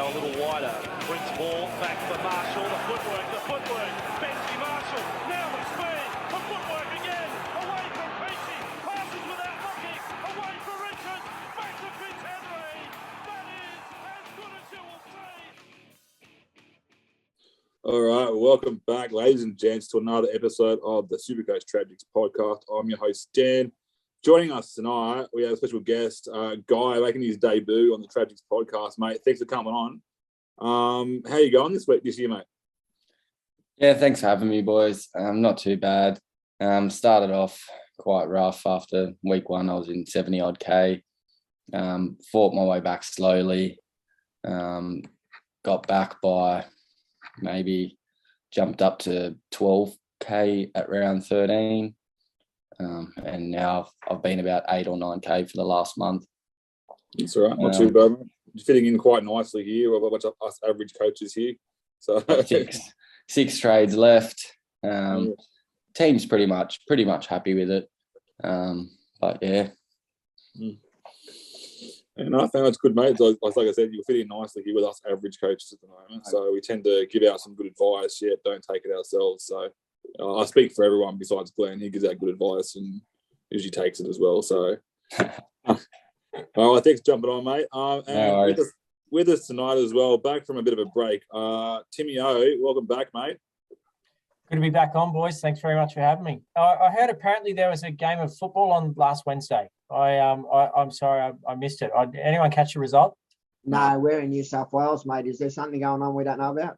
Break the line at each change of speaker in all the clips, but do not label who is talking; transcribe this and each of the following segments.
go a little wider. Brings ball back for Marshall. The footwork. Benji Marshall. Now the speed. The footwork again. Away from Peachy. Passes without looking. Away for Richards. Back to Fitzhenry. That is as good as you will see.
All right, welcome back, ladies and gents, to another episode of the SuperCoach Tragics podcast. I'm your host, Dan. Joining us tonight, we have a special guest, Guy, making his debut on the Tragics podcast, mate. Thanks for coming on. How you going this year, mate?
Yeah, thanks for having me, boys. Not too bad. Started off quite rough after week one. I was in 70-odd K. Fought my way back slowly. Got back by maybe jumped up to 12K at round 13. And now I've been about 8 or 9K for the last month.
That's all right, not too bad. You're fitting in quite nicely here. We've got a bunch of us average coaches here. So
six trades left. Team's pretty much happy with it. But yeah.
And I think that's good, mate. Like I said, you're fitting nicely here with us average coaches at the moment. So we tend to give out some good advice, yet don't take it ourselves. So I speak for everyone besides Glenn. He gives out good advice and usually takes it as well. So, all right, thanks for jumping on, mate. And with us tonight as well, back from a bit of a break, Timmy O, welcome back, mate.
Good to be back on, boys. Thanks very much for having me. I heard apparently there was a game of football on last Wednesday. I'm sorry, I missed it. Anyone catch the result?
No, we're in New South Wales, mate. Is there something going on we don't know about?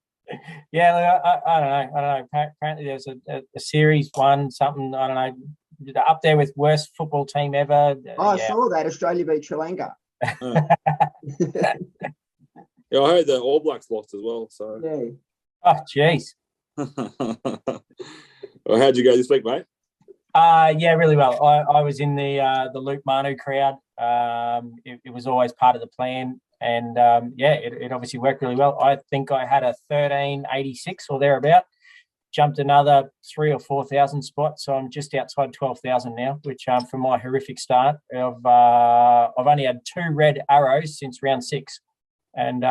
Yeah, I don't know. Apparently there's a series one, something, I don't know, up there with worst football team ever.
I saw that, Australia beat Sri Lanka.
Yeah, I heard the All Blacks lost as well. So
yeah.
Oh, jeez.
Well, how'd you go this week, mate?
Yeah, really well. I was in the Luke Manu crowd. It was always part of the plan. And, it obviously worked really well. I think I had a 1386 or thereabout. Jumped another 3,000 or 4,000 spots. So I'm just outside 12,000 now, which from my horrific start, I've only had 2 red arrows since round 6 and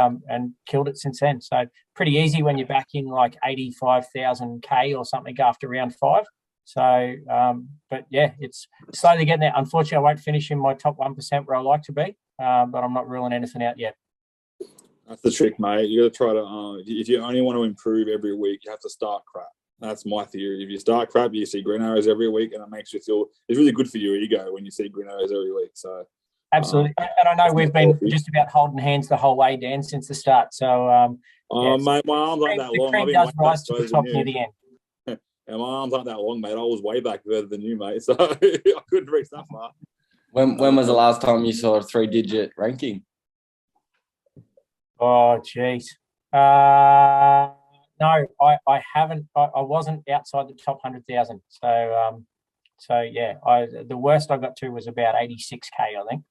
killed it since then. So pretty easy when you're back in like 85,000 K or something after round 5. So, but yeah, it's slowly getting there. Unfortunately, I won't finish in my top 1% where I like to be, but I'm not ruling anything out yet.
That's the trick, mate. You got to try to, if you only want to improve every week, you have to start crap. That's my theory. If you start crap, you see green arrows every week, and it makes you feel, it's really good for your ego when you see green arrows every week. So
absolutely. And I know we've been just about holding hands the whole way, Dan, since the start. So,
mate, my arms aren't that long.
The cream does rise to the top near the end.
And my arms aren't that long, mate. I was way back further than you, mate. So I couldn't reach that far.
When was the last time you saw a 3-digit ranking?
Oh, geez. No, I haven't. I wasn't outside the top 100,000. So yeah, the worst I got to was about 86K, I think.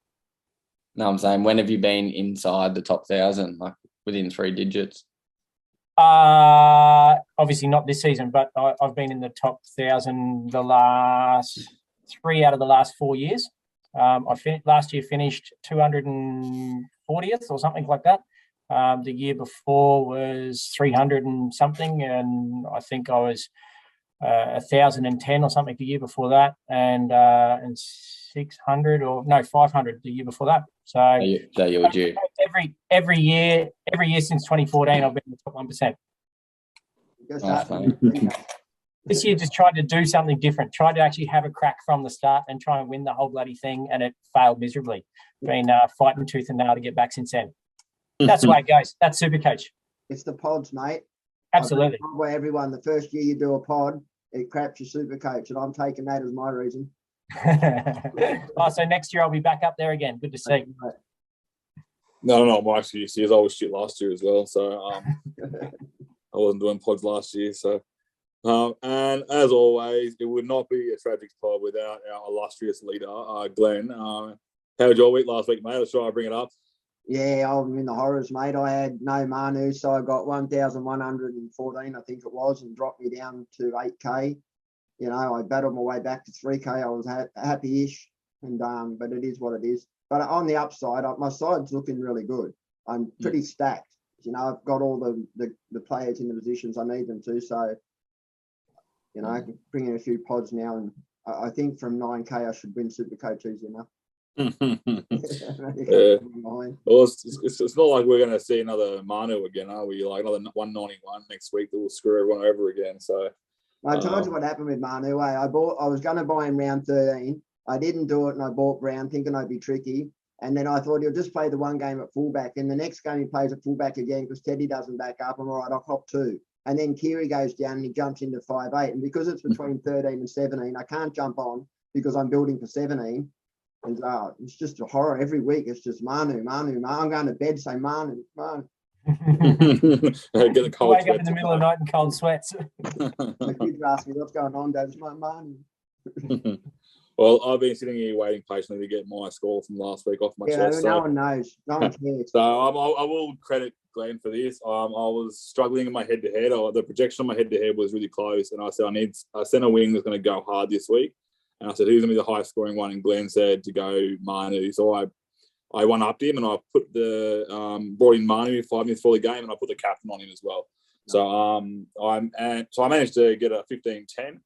No, I'm saying, when have you been inside the top 1,000, like within 3 digits?
Obviously not this season, but I've been in the top 1,000 the last 3 out of the last 4 years. Last year finished 240th or something like that. The year before was 300 and something, and I think I was 1,010 or something the year before that, and 600 or no 500 the year before that. So
you were due.
Every year since 2014, I've been in the top 1%. This year, just tried to do something different. Tried to actually have a crack from the start and try and win the whole bloody thing, and it failed miserably. Been fighting tooth and nail to get back since then. That's the way it goes. That's SuperCoach.
It's the pods, mate.
Absolutely.
Where everyone, the first year you do a pod, it craps your SuperCoach, and I'm taking that as my reason.
So next year I'll be back up there again. Good to see.
No, my excuse is I was shit last year as well. So I wasn't doing pods last year. So and as always, it would not be a Tragics pod without our illustrious leader, Glenn. How was your week last week, mate? Let's try to bring it up.
Yeah, I'm in the horrors, mate. I had no Manu, so I got 1,114, I think it was, and dropped me down to 8K. You know, I battled my way back to 3K. I was happy-ish, and but it is what it is. But on the upside, my side's looking really good. I'm pretty stacked. You know, I've got all the players in the positions I need them to. So, you know, I can bring in a few pods now, and I think from 9K I should win SuperCoach easy enough.
Yeah. Well, it's not like we're going to see another Manu again, are we? Like another 191 next week that will screw everyone over again. So
I told you what happened with Manu. I was going to buy him round 13. I didn't do it, and I bought Brown thinking I'd be tricky. And then I thought he'll just play the one game at fullback. And the next game he plays at fullback again because Teddy doesn't back up. I'm all right, I'll cop 2. And then Kiri goes down and he jumps into 5'8". And because it's between 13 and 17, I can't jump on because I'm building for 17. And it's just a horror every week. It's just Manu. I'm going to bed saying Manu.
Get a cold
Wake up in the middle of the night in cold sweats.
The kids ask me, what's going on, Dad? It's my Manu.
Well, I've been sitting here waiting patiently to get my score from last week off my chest.
No one knows. No one cares.
So I will credit Glenn for this. I was struggling in my head-to-head. The projection on my head-to-head was really close, and I said I sent a wing that's going to go hard this week. And I said, who's going to be the highest scoring one? And Glenn said to go Manu. So I one-upped him, and I put brought in Manu 5 minutes before the game, and I put the captain on him as well. So I managed to get a 15-10.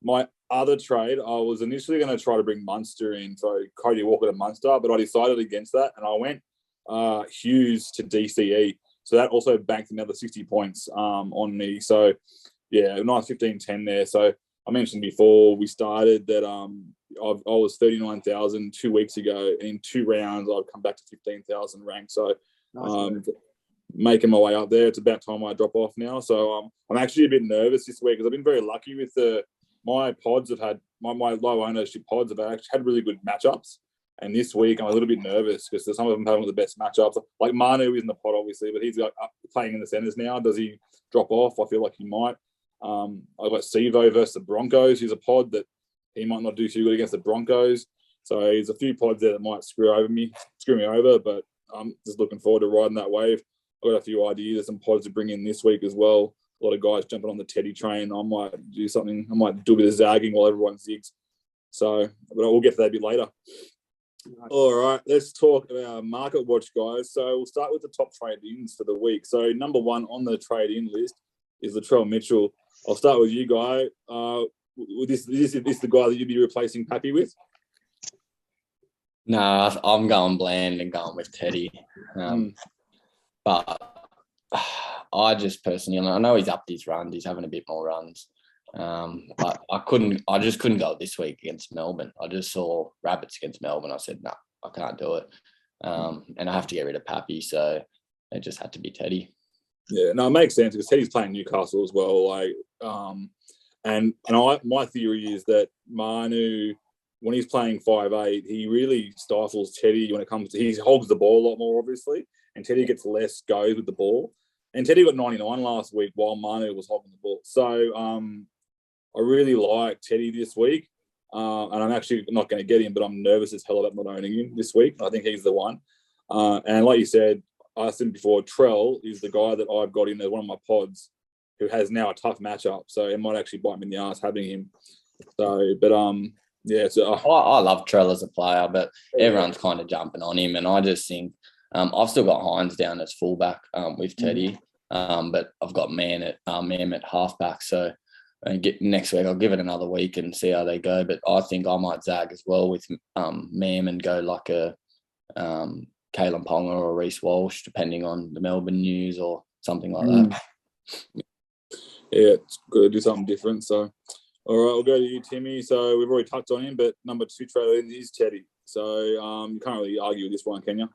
My other trade, I was initially going to try to bring Munster in, so Cody Walker to Munster, but I decided against that, and I went Hughes to DCE. So that also banked another 60 points on me. So, yeah, a nice 15-10 there. So I mentioned before we started that I was 39,000 2 weeks ago, and in 2 rounds I've come back to 15,000 ranked. So making my way up there. It's about time I drop off now. So I'm actually a bit nervous this week because I've been very lucky with my pods have had my low ownership pods have actually had really good matchups. And this week I'm a little bit nervous because some of them haven't the best matchups. Like Manu is in the pod, obviously, but he's playing in the centres now. Does he drop off? I feel like he might. I've got Sivo versus the Broncos. He's a pod that he might not do too good against the Broncos. So there's a few pods there that might screw me over, but I'm just looking forward to riding that wave. I've got a few ideas of some pods to bring in this week as well. A lot of guys jumping on the Teddy train. I might do something. I might do a bit of zagging while everyone zigs. So, but we'll get to that a bit later. All right, let's talk about Market Watch, guys. So we'll start with the top trade-ins for the week. So number 1 on the trade-in list is Latrell Mitchell. I'll start with you, Guy. Is this the guy that you'd be replacing Pappy with?
No, I'm going bland and going with Teddy. But I just personally, I know he's upped his runs. He's having a bit more runs. But I just couldn't go this week against Melbourne. I just saw Rabbits against Melbourne. I said, no, I can't do it. And I have to get rid of Pappy. So it just had to be Teddy.
Yeah, no, it makes sense because Teddy's playing Newcastle as well. My theory is that Manu, when he's playing 5'8", he really stifles Teddy when it comes to he hogs the ball a lot more, obviously, and Teddy gets less goes with the ball. And Teddy got 99 last week while Manu was hogging the ball. So I really like Teddy this week, and I'm actually not going to get him, but I'm nervous as hell about not owning him this week. I think he's the one. And like you said, I said before, Trell is the guy that I've got in as one of my pods who has now a tough matchup. So it might actually bite me in the ass having him. So, but yeah. So
I love Trell as a player, but everyone's kind of jumping on him. And I just think I've still got Hines down as fullback with Teddy, but I've got Mam at halfback. So next week I'll give it another week and see how they go. But I think I might zag as well with Mam and go like a Kalen Ponga or Reece Walsh, depending on the Melbourne news or something like that.
Yeah, it's good to do something different. So, all right, we'll go to you, Timmy. So we've already touched on him, but number 2 trade-in is Teddy. So you can't really argue with this one, can you?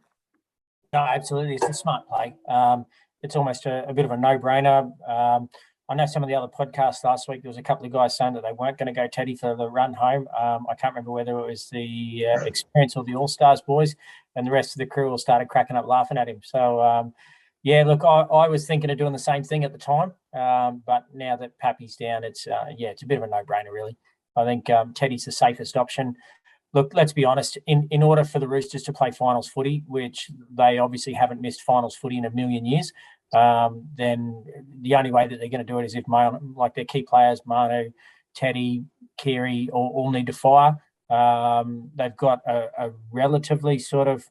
No, absolutely. It's a smart play. It's almost a bit of a no-brainer. I know some of the other podcasts last week, there was a couple of guys saying that they weren't going to go Teddy for the run home. I can't remember whether it was the Experience or the All-Stars boys, and the rest of the crew all started cracking up laughing at him. So, yeah, look, I was thinking of doing the same thing at the time, but now that Pappy's down, it's a bit of a no-brainer, really. I think Teddy's the safest option. Look, let's be honest, in order for the Roosters to play finals footy, which they obviously haven't missed finals footy in a million years, then the only way that they're going to do it is if their key players, Manu, Teddy, Kiri, all need to fire. They've got a relatively sort of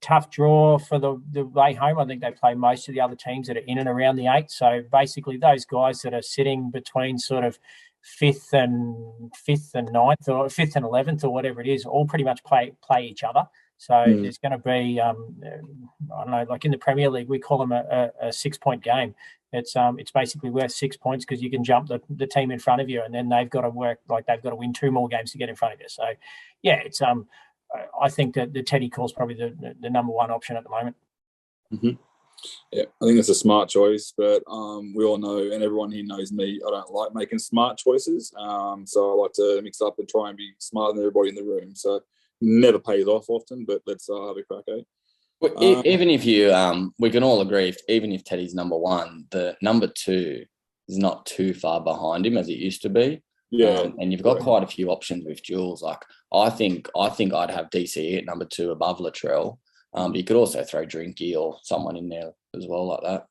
tough draw for the way home. I think they play most of the other teams that are in and around the 8. So basically, those guys that are sitting between sort of 5th and 9th, or 5th and 11th, or whatever it is, all pretty much play each other. So there's going to be, I don't know, like in the Premier League, we call them a 6-point game. It's basically worth 6 points because you can jump the team in front of you, and then they've got to win 2 more games to get in front of you. So, yeah, it's I think that the Teddy call is probably the number one option at the moment.
Mm-hmm. Yeah, I think it's a smart choice, but we all know, and everyone here knows me, I don't like making smart choices. So I like to mix up and try and be smarter than everybody in the room. So never pays off often, but let's have a crack at it.
Well, even if you, we can all agree, even if Teddy's number 1, the number 2 is not too far behind him as it used to be.
Yeah,
and you've got quite a few options with duels. Like I think I'd have DCE at number 2 above Latrell. But you could also throw Drinky or someone in there as well like that.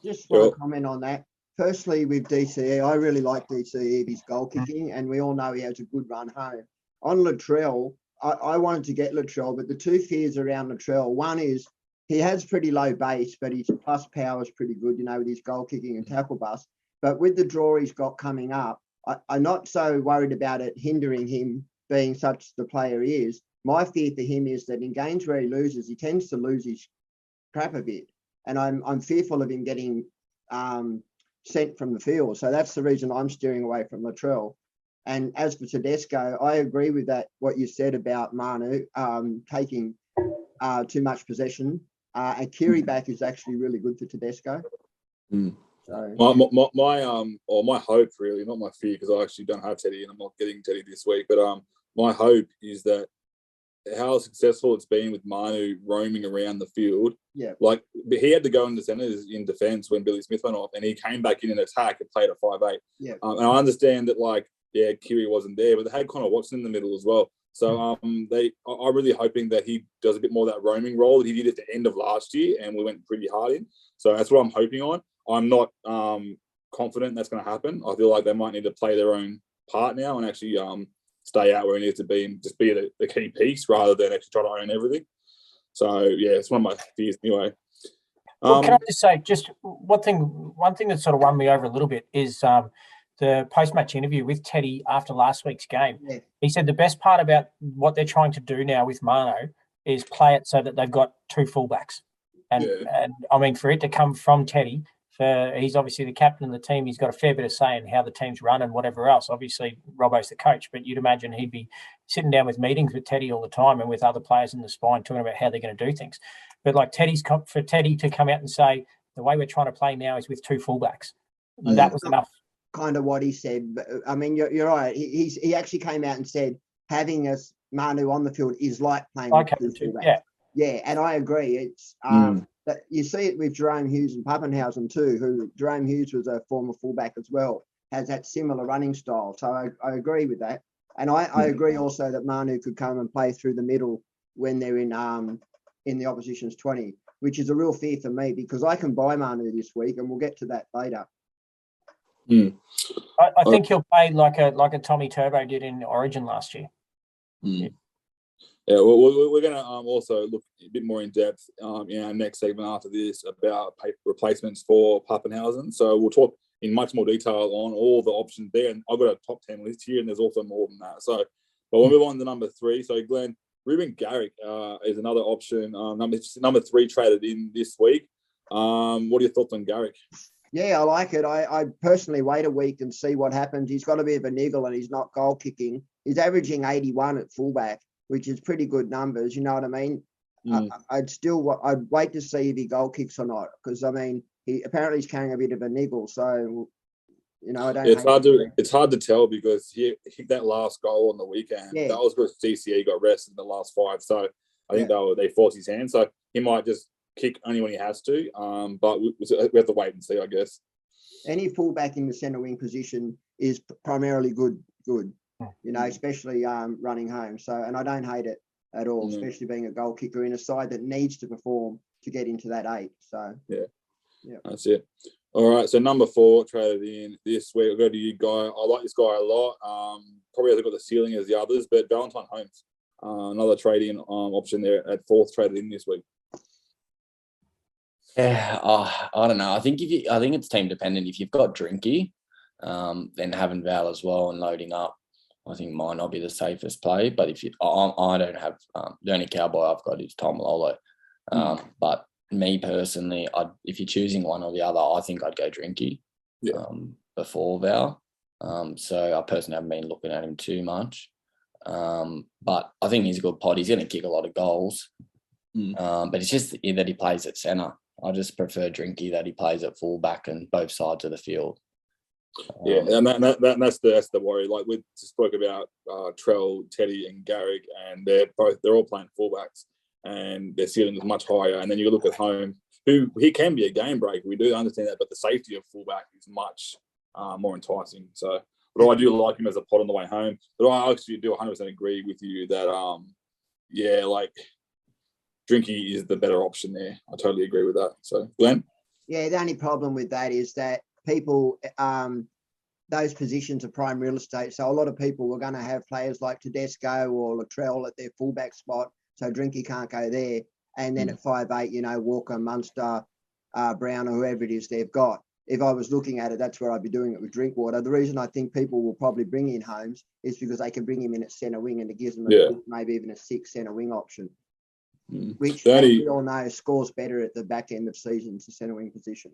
Just want to comment on that. Firstly, with DCE, I really like DCE, his goal kicking, and we all know he has a good run home. On Latrell, I wanted to get Latrell, but the 2 fears around Latrell, one is he has pretty low base, but his plus power is pretty good, with his goal kicking and tackle bust. But with the draw he's got coming up, I'm not so worried about it hindering him being such the player he is. My fear for him is that in games where he loses, he tends to lose his crap a bit. And I'm fearful of him getting sent from the field. So that's the reason I'm steering away from Latrell. And as for Tedesco, I agree with that, what you said about Manu taking too much possession. And Kiri back is actually really good for Tedesco. So
my hope, really, not my fear, because I actually don't have Teddy and I'm not getting Teddy this week, but my hope is that how successful it's been with Manu roaming around the field.
Yeah.
Like, he had to go in the centres in defence when Billy Smith went off, and he came back in attack and played at 5'8".
Yeah.
And I understand that, Kiri wasn't there, but they had Connor Watson in the middle as well. So I'm really hoping that he does a bit more of that roaming role that he did at the end of last year, and we went pretty hard in. So that's what I'm hoping on. I'm not confident that's going to happen. I feel like they might need to play their own part now and actually stay out where he needs to be and just be the key piece rather than actually try to own everything. So, yeah, it's one of my fears anyway.
Well, can I just say, just one thing that sort of won me over a little bit is the post-match interview with Teddy after last week's game.
Yeah.
He said the best part about what they're trying to do now with Mano is play it so that they've got 2 fullbacks. And I mean, for it to come from Teddy, he's obviously the captain of the team. He's got a fair bit of say in how the team's run and whatever else. Obviously, Robbo's the coach, but you'd imagine he'd be sitting down with meetings with Teddy all the time and with other players in the spine talking about how they're going to do things. But for Teddy to come out and say, the way we're trying to play now is with 2 fullbacks. And that was enough.
Kind of what he said. But, I mean, you're right. He actually came out and said having a Manu on the field is like playing with 2 fullbacks. Yeah, and I agree. It's that you see it with Jerome Hughes and Pappenhausen too, who Jerome Hughes was a former fullback as well, has that similar running style. So I agree with that. And I agree also that Manu could come and play through the middle when they're in the opposition's 20, which is a real fear for me because I can buy Manu this week, and we'll get to that later.
I think he'll play like a Tommy Turbo did in Origin last year.
Yeah, well, we're going to also look a bit more in depth in our next segment after this about replacements for Pappenhausen. So we'll talk in much more detail on all the options there. And I've got a top 10 list here, and there's also more than that. So, but we'll move on to number 3. So, Glenn, Ruben Garrick is another option. Number 3 traded in this week. What are your thoughts on Garrick?
Yeah, I like it. I personally wait a week and see what happens. He's got a bit of a niggle and he's not goal kicking. He's averaging 81 at fullback, which is pretty good numbers. You know what I mean? I'd wait to see if he goal kicks or not, because I mean, he's carrying a bit of a niggle. So, I don't.
It's hard to tell because he hit that last goal on the weekend. Yeah. That was because DCE got rested in the last 5. So I think they forced his hand. So he might just kick only when he has to. But we have to wait and see, I guess. Any
fullback in the centre wing position is primarily good. Especially running home. So, and I don't hate it at all, especially being a goal kicker in a side that needs to perform to get into that 8. So, yeah,
that's it. All right. So number 4 traded in this week. I'll go to you, Guy. I like this guy a lot. Probably hasn't got the ceiling as the others, but Valentine Holmes. Another trading option there at fourth traded in this week.
Yeah, I don't know. I think it's team dependent. If you've got Drinky, then having Val as well and loading up, I think might not be the safest play. But if I don't have the only cowboy I've got is Tom Lolo. But me personally, if you're choosing one or the other, I think I'd go Drinky before Val. So I personally haven't been looking at him too much. But I think he's a good pod. He's going to kick a lot of goals. But it's just that he plays at centre. I just prefer Drinky that he plays at fullback and both sides of the field.
And that's the worry. Like we spoke about Trell, Teddy, and Garrick, and they're all playing fullbacks, and their ceiling is much higher. And then you look at Home, who he can be a game breaker. We do understand that, but the safety of fullback is much more enticing. So, but I do like him as a pod on the way home. But I actually do 100% agree with you that like Drinky is the better option there. I totally agree with that. So, Glenn?
Yeah, the only problem with that is that people, those positions are prime real estate. So a lot of people were going to have players like Tedesco or Latrell at their fullback spot. So Drinky can't go there. And then at 5'8", Walker, Munster, Brown, or whoever it is they've got. If I was looking at it, that's where I'd be doing it with Drinkwater. The reason I think people will probably bring in Holmes is because they can bring him in at centre wing and it gives them maybe even a 6 centre wing option. Which, as we all know, scores better at the back end of seasons, the centre wing position.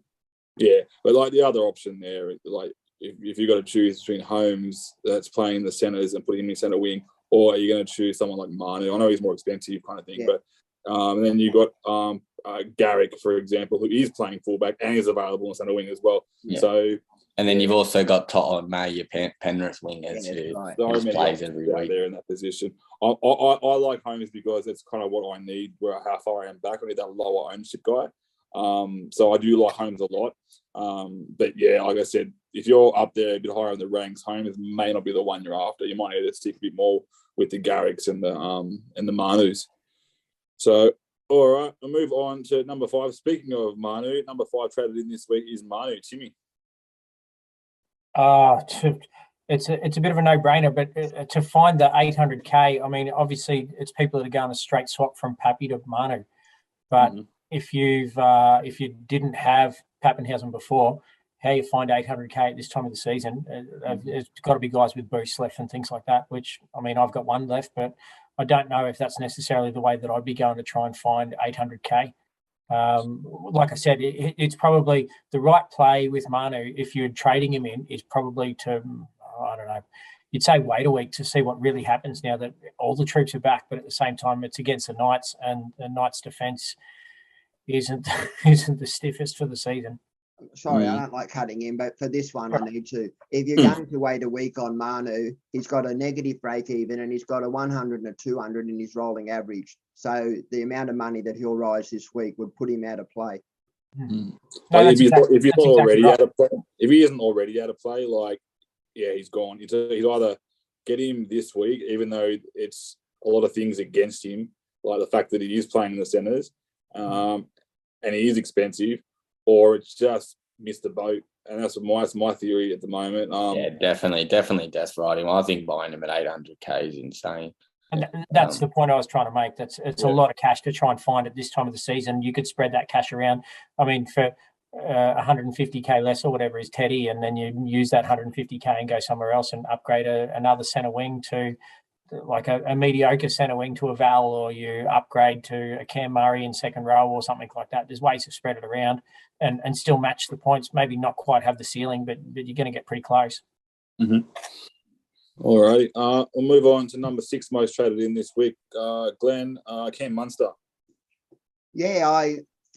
Yeah, but like the other option there, like if you've got to choose between Holmes that's playing the centres and putting him in centre wing, or are you going to choose someone like Manu? I know he's more expensive kind of thing, but and then you've got Garrick, for example, who is playing fullback and is available in centre wing as well. Yeah. So,
and then you've also got Todd May, your Penrith wingers, who plays every week
there in that position. I like Holmes because it's kind of what I need. Where how far I am back, I need that lower ownership guy. So I do like Holmes a lot. But yeah, like I said, if you're up there a bit higher in the ranks, Holmes may not be the one you're after. You might need to stick a bit more with the Garricks and the Manus. So, all right, we'll move on to number 5. Speaking of Manu, number 5 traded in this week is Manu. Timmy.
It's a bit of a no-brainer, but to find the 800K, I mean, obviously it's people that are going a straight swap from Pappy to Manu. But if you didn't have Pappenhausen before, how you find 800K at this time of the season? It's got to be guys with boosts left and things like that. Which I mean, I've got one left, but I don't know if that's necessarily the way that I'd be going to try and find 800K. Like I said, it's probably the right play with Manu if you're trading him in is probably to, I don't know, you'd say wait a week to see what really happens now that all the troops are back, but at the same time it's against the Knights and the Knights defence isn't the stiffest for the season.
Sorry, I don't like cutting in, but for this one, I need to. If you're going to wait a week on Manu, he's got a negative break even and he's got a 100 and a 200 in his rolling average. So the amount of money that he'll rise this week would put him out of play.
No, if he's not already out of play, if he isn't already out of play, like, yeah, he's gone. He's either get him this week, even though it's a lot of things against him, like the fact that he is playing in the centres, and he is expensive, or it's just missed the boat. And that's my theory at the moment.
Yeah, definitely death riding. Well, I think buying him at 800K is insane.
And that's the point I was trying to make. It's a lot of cash to try and find at this time of the season. You could spread that cash around. I mean, for 150K less or whatever is Teddy, and then you use that 150K and go somewhere else and upgrade another centre wing to like a mediocre centre wing to a Val, or you upgrade to a Cam Murray in second row or something like that. There's ways to spread it around and still match the points. Maybe not quite have the ceiling, but you're going to get pretty close.
Mm-hmm. All right. We'll move on to number 6 most traded in this week. Glenn, Cam Munster.
Yeah,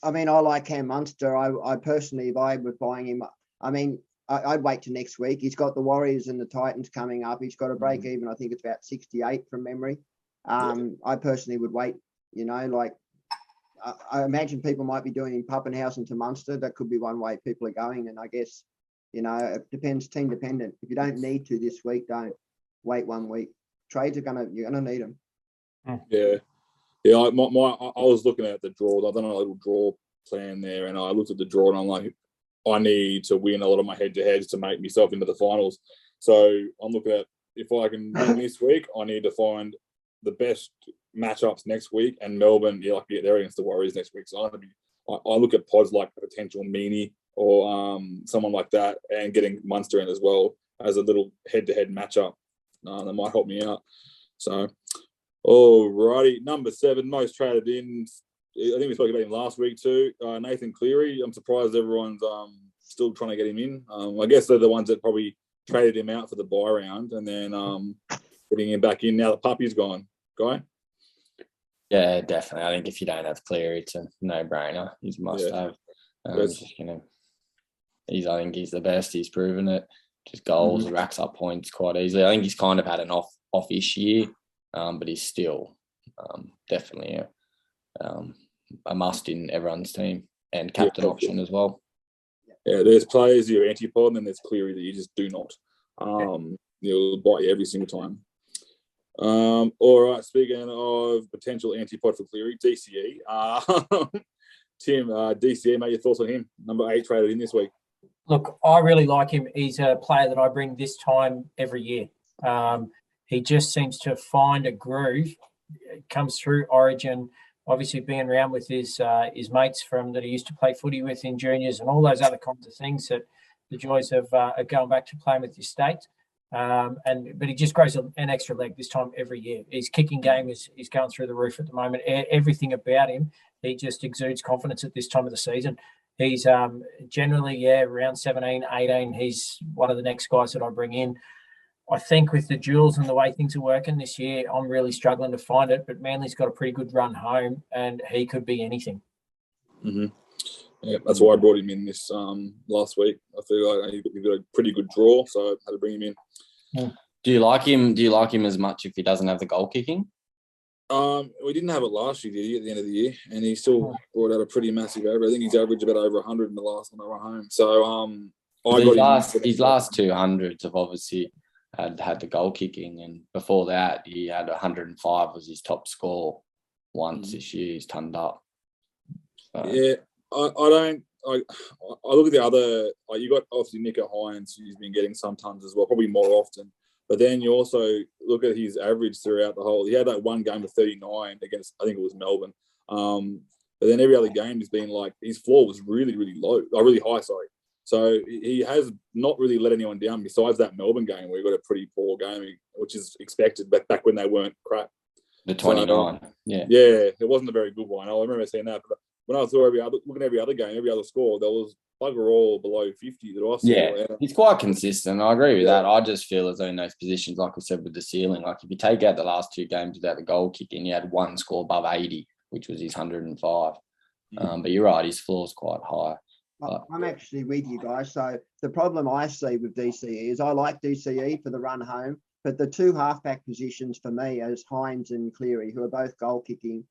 I mean, I like Cam Munster. I personally, if I was buying him, I mean, I'd wait till next week. He's got the Warriors and the Titans coming up. He's got a break even. I think it's about 68 from memory. I personally would wait, like I imagine people might be doing Pappenhausen to Munster. That could be one way people are going. And I guess, it depends, team dependent. If you don't need to this week, don't wait 1 week. Trades you're gonna need them.
Yeah. Yeah, I was looking at the draw. I've done a little draw plan there, and I looked at the draw, and I'm like, I need to win a lot of my head-to-heads to make myself into the finals. So I'm looking at if I can win this week, I need to find the best matchups next week, and Melbourne, they're against the Warriors next week. So I look at pods like a potential Meanie or someone like that, and getting Munster in as well as a little head-to-head matchup. That might help me out. So, alrighty, number 7, most traded in. I think we spoke about him last week too. Nathan Cleary. I'm surprised everyone's still trying to get him in. I guess they're the ones that probably traded him out for the buy round, and then getting him back in now the puppy's gone. Guy?
Yeah, definitely. I think if you don't have Cleary, it's a no-brainer. He's a must-have. I think he's the best. He's proven it. Just goals, racks up points quite easily. I think he's kind of had an off-ish year, but he's still definitely a must in everyone's team, and captain option as well.
Yeah, there's players you're anti-pod, and then there's Cleary that you just do not. You'll bite you every single time. All right, speaking of potential anti-pod for Cleary, DCE. Tim, DCE, mate, your thoughts on him? Number 8 traded in this week.
Look, I really like him. He's a player that I bring this time every year. He just seems to find a groove. It comes through Origin, obviously being around with his mates that he used to play footy with in juniors, and all those other kinds of things that the joys of going back to playing with your state. But he just grows an extra leg this time every year. His kicking game is going through the roof at the moment. Everything about him, he just exudes confidence at this time of the season. He's generally, around 17, 18. He's one of the next guys that I bring in. I think with the duels and the way things are working this year, I'm really struggling to find it. But Manly's got a pretty good run home, and he could be anything.
Mm-hmm. Yeah, that's why I brought him in this last week. I feel like he got a pretty good draw, so I had to bring him in.
Do you like him? Do you like him as much if he doesn't have the goal kicking?
We didn't have it last year, did he, at the end of the year? And he still brought out a pretty massive average. I think he's averaged about over 100 in the last one I run home. So
his last 200s have obviously had the goal kicking, and before that he had 105 was his top score once this year. He's turned up. So.
Yeah, I look at the other. You got obviously Nico Hines, who's been getting some tons as well, probably more often. But then you also look at his average throughout the whole. He had that one game of 39 against, I think it was Melbourne. But then every other game has been like, his floor was really, really low, really high, sorry. So he has not really let anyone down besides that Melbourne game where he got a pretty poor game, which is expected back when they weren't crap.
The 29,
Yeah, it wasn't a very good one. I remember seeing that. But when I saw looking at every other game, every other score, there was bugger all below 50 that I saw.
Yeah, he's quite consistent. I agree with that. I just feel as though in those positions, like we said, with the ceiling, like if you take out the last 2 games without the goal kicking, you had one score above 80, which was his 105. But you're right, his floor's quite high.
I'm actually with you guys. So the problem I see with DCE is I like DCE for the run home, but the 2 halfback positions for me as Hines and Cleary, who are both goal kicking,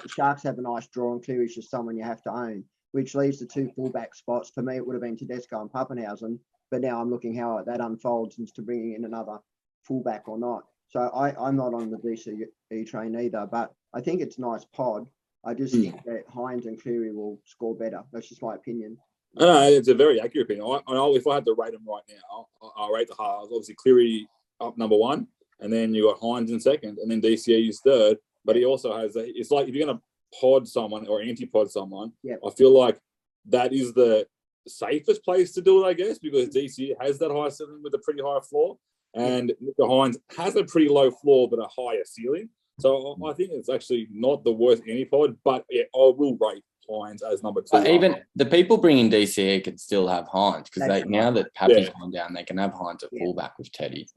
Sharks have a nice draw, and Cleary's just someone you have to own, which leaves the 2 fullback spots. For me, it would have been Tedesco and Pappenhausen, but now I'm looking how that unfolds into bringing in another fullback or not. So I'm not on the DCE train either, but I think it's a nice pod. I just think that Hines and Cleary will score better. That's just my opinion.
No, it's a very accurate opinion. I know if I had to rate them right now, I'll rate the halves. Obviously, Cleary up number 1, and then you got Hines in second, and then DCE is third. But he also has it's like if you're going to pod someone or anti-pod someone, I feel like that is the safest place to do it, I guess, because DCE has that high ceiling with a pretty high floor, and Nico Hines has a pretty low floor but a higher ceiling. So I think it's actually not the worst anti-pod, but I will rate Hines as number 2.
Even the people bringing DCE can still have Hines because now that Pappy's gone down, they can have Hines at fullback with Teddy,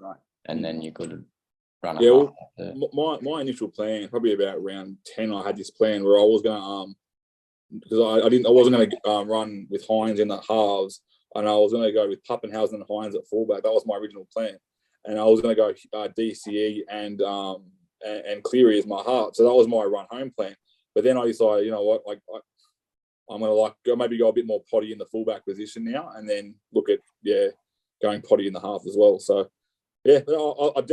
and then you could run.
Yeah, my initial plan, probably about round 10, I had this plan where I was going to because I wasn't going to run with Hines in the halves, and I was going to go with Pappenhausen and Hines at fullback. That was my original plan, and I was going to go DCE and Cleary as my half. So that was my run home plan. But then I decided, you know what, I'm going to maybe go a bit more potty in the fullback position now, and then look at going potty in the half as well. So yeah, but I'm not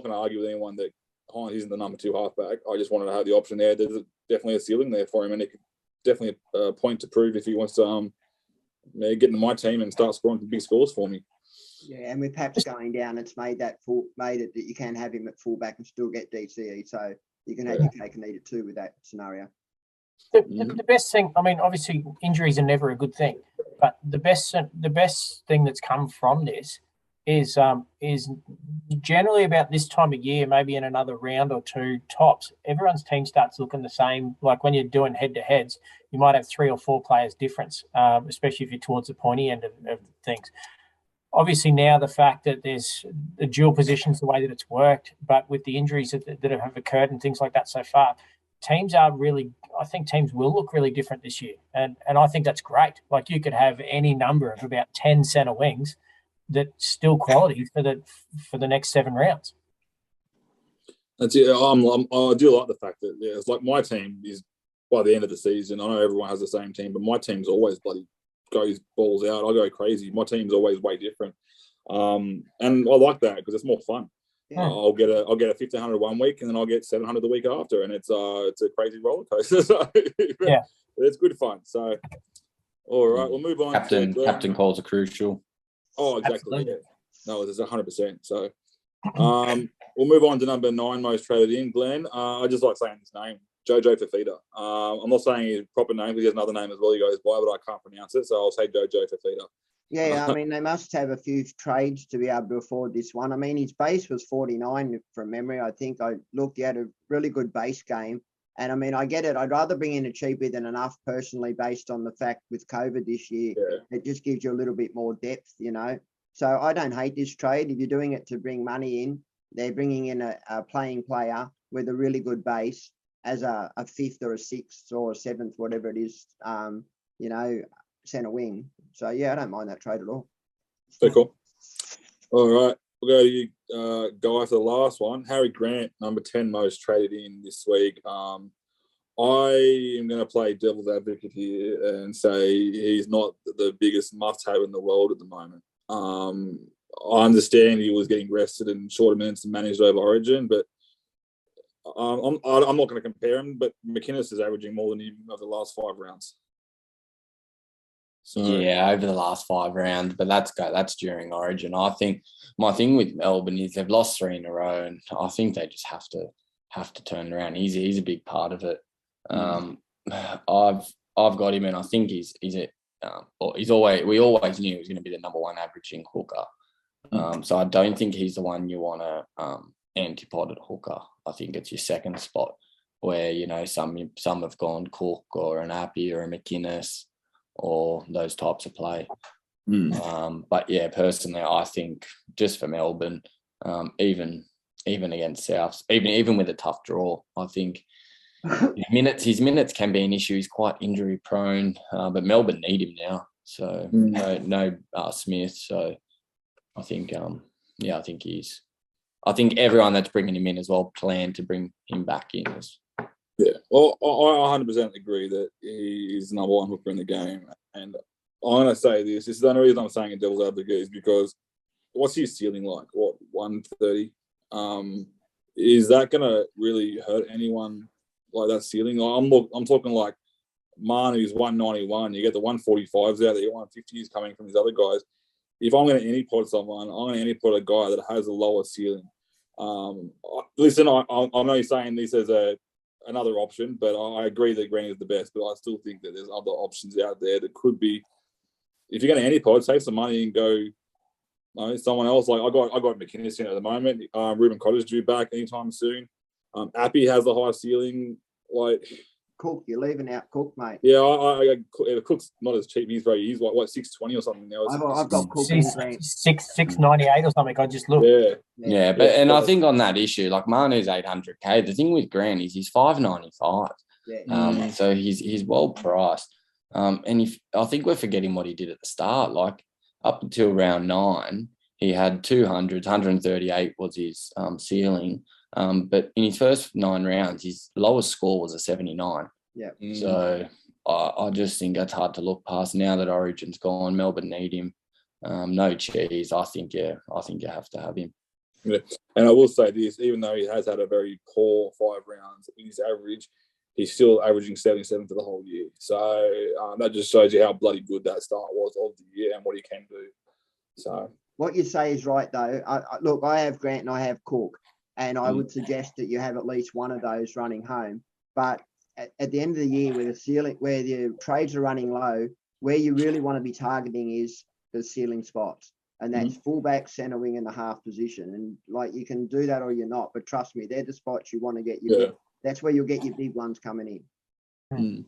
going to argue with anyone that Hines isn't the number 2 halfback. I just wanted to have the option there. There's definitely a ceiling there for him, and it could definitely a point to prove if he wants to get into my team and start scoring some big scores for me.
Yeah, and with Paps going down, it's made it that you can have him at fullback and still get DCE. So you can have your cake and eat it too with that scenario.
The best thing, I mean, obviously injuries are never a good thing, but the best thing that's come from this is generally about this time of year, maybe in another round or two tops, everyone's team starts looking the same. Like when you're doing head-to-heads, you might have 3 or 4 players difference, especially if you're towards the pointy end of things. Obviously now the fact that there's the dual positions, the way that it's worked, but with the injuries that have occurred and things like that so far, I think teams will look really different this year. And I think that's great. Like you could have any number of about 10 centre wings that's still quality for the next 7 rounds.
That's it. I do like the fact that it's like my team is by the end of the season. I know everyone has the same team, but my team's always bloody goes balls out. I go crazy. My team's always way different, and I like that because it's more fun.
Yeah.
I'll get a 1500 1 week, and then I'll get 700 the week after, and it's a crazy roller coaster. So,
yeah,
it's good fun. So, all right, we'll move on.
Captain calls are crucial.
Oh, exactly.
Absolutely.
Yeah. No, it's 100%. So, we'll move on to number 9 most traded in. Glenn, I just like saying his name, Jojo Fafita. I'm not saying his proper name because he has another name as well he goes by, but I can't pronounce it, so I'll say Jojo Fafita.
Yeah, I mean, they must have a few trades to be able to afford this one. I mean, his base was 49 from memory. I think I looked, he had a really good base game. And I mean, I get it. I'd rather bring in a cheapie than enough personally based on the fact with COVID this year, it just gives you a little bit more depth, you know. So I don't hate this trade. If you're doing it to bring money in, they're bringing in a playing player with a really good base as a 5th or a 6th or a 7th, whatever it is, you know, centre wing. So, yeah, I don't mind that trade at all.
So cool. All right. We'll go to you, guy, for the last one. Harry Grant, number 10 most traded in this week. I am going to play devil's advocate here and say he's not the biggest must-have in the world at the moment. I understand he was getting rested in shorter minutes and managed over Origin, but I'm not going to compare him, but McInnes is averaging more than him over the last 5 rounds.
So, yeah, over the last 5 rounds, but that's during Origin. I think my thing with Melbourne is they've lost 3 in a row, and I think they just have to turn around. He's a big part of it. I've got him, and I think we always knew he was going to be the number 1 averaging hooker. So I don't think he's the one you want to antipod at hooker. I think it's your second spot where, you know, some have gone Cook or an Appy or a McInnes or those types of play. But yeah, personally, I think just for Melbourne, even against Souths, even with a tough draw, I think his minutes can be an issue. He's quite injury prone, but Melbourne need him now. So no Smith. So I think I think everyone that's bringing him in as well plan to bring him back in.
Yeah, well, I 100% agree that he is number 1 hooker in the game. And I'm going to say this is the only reason I'm saying a devil's advocate is because what's his ceiling like? What, 130? Is that going to really hurt anyone like that ceiling? I'm talking like Manu's 191. You get the 145s out there, 150s coming from these other guys. If I'm going to any-pod someone, I'm going to any-pod a guy that has a lower ceiling. Listen, I know you're saying this as another option, but I agree that Green is the best, but I still think that there's other options out there that could be. If you're going to any-pod, save some money and go someone else. Like I got McInnes in at the moment. Ruben Cotter's due back anytime soon. Appy has the high ceiling. Like
Cook, you're leaving out Cook, mate.
Yeah, Cook's not as cheap. He's what 620 or something now.
I've got Cook in Green.
698 or something. I just looked.
Yeah, but and I think on that issue, like Manu's 800K. The thing with Grant is he's 595.
Yeah.
So he's well priced. And I think we're forgetting what he did at the start. Like up until round 9, he had 200s, 138 was his ceiling. But in his first 9 rounds, his lowest score was a 79.
Yeah.
So I just think that's hard to look past. Now that Origin's gone, Melbourne need him. No cheese. I think you have to have him.
Yeah. And I will say this, even though he has had a very poor 5 rounds in his average, he's still averaging 77 for the whole year. So that just shows you how bloody good that start was of the year and what he can do. So
what you say is right, though. Look, I have Grant and I have Cook, and I would suggest that you have at least one of those running home. But at the end of the year, where the trades are running low, where you really want to be targeting is the ceiling spots, and that's fullback, centre wing, and the half position. And like you can do that or you're not, but trust me, they're the spots you want to get your. That's where you'll get your big ones coming in.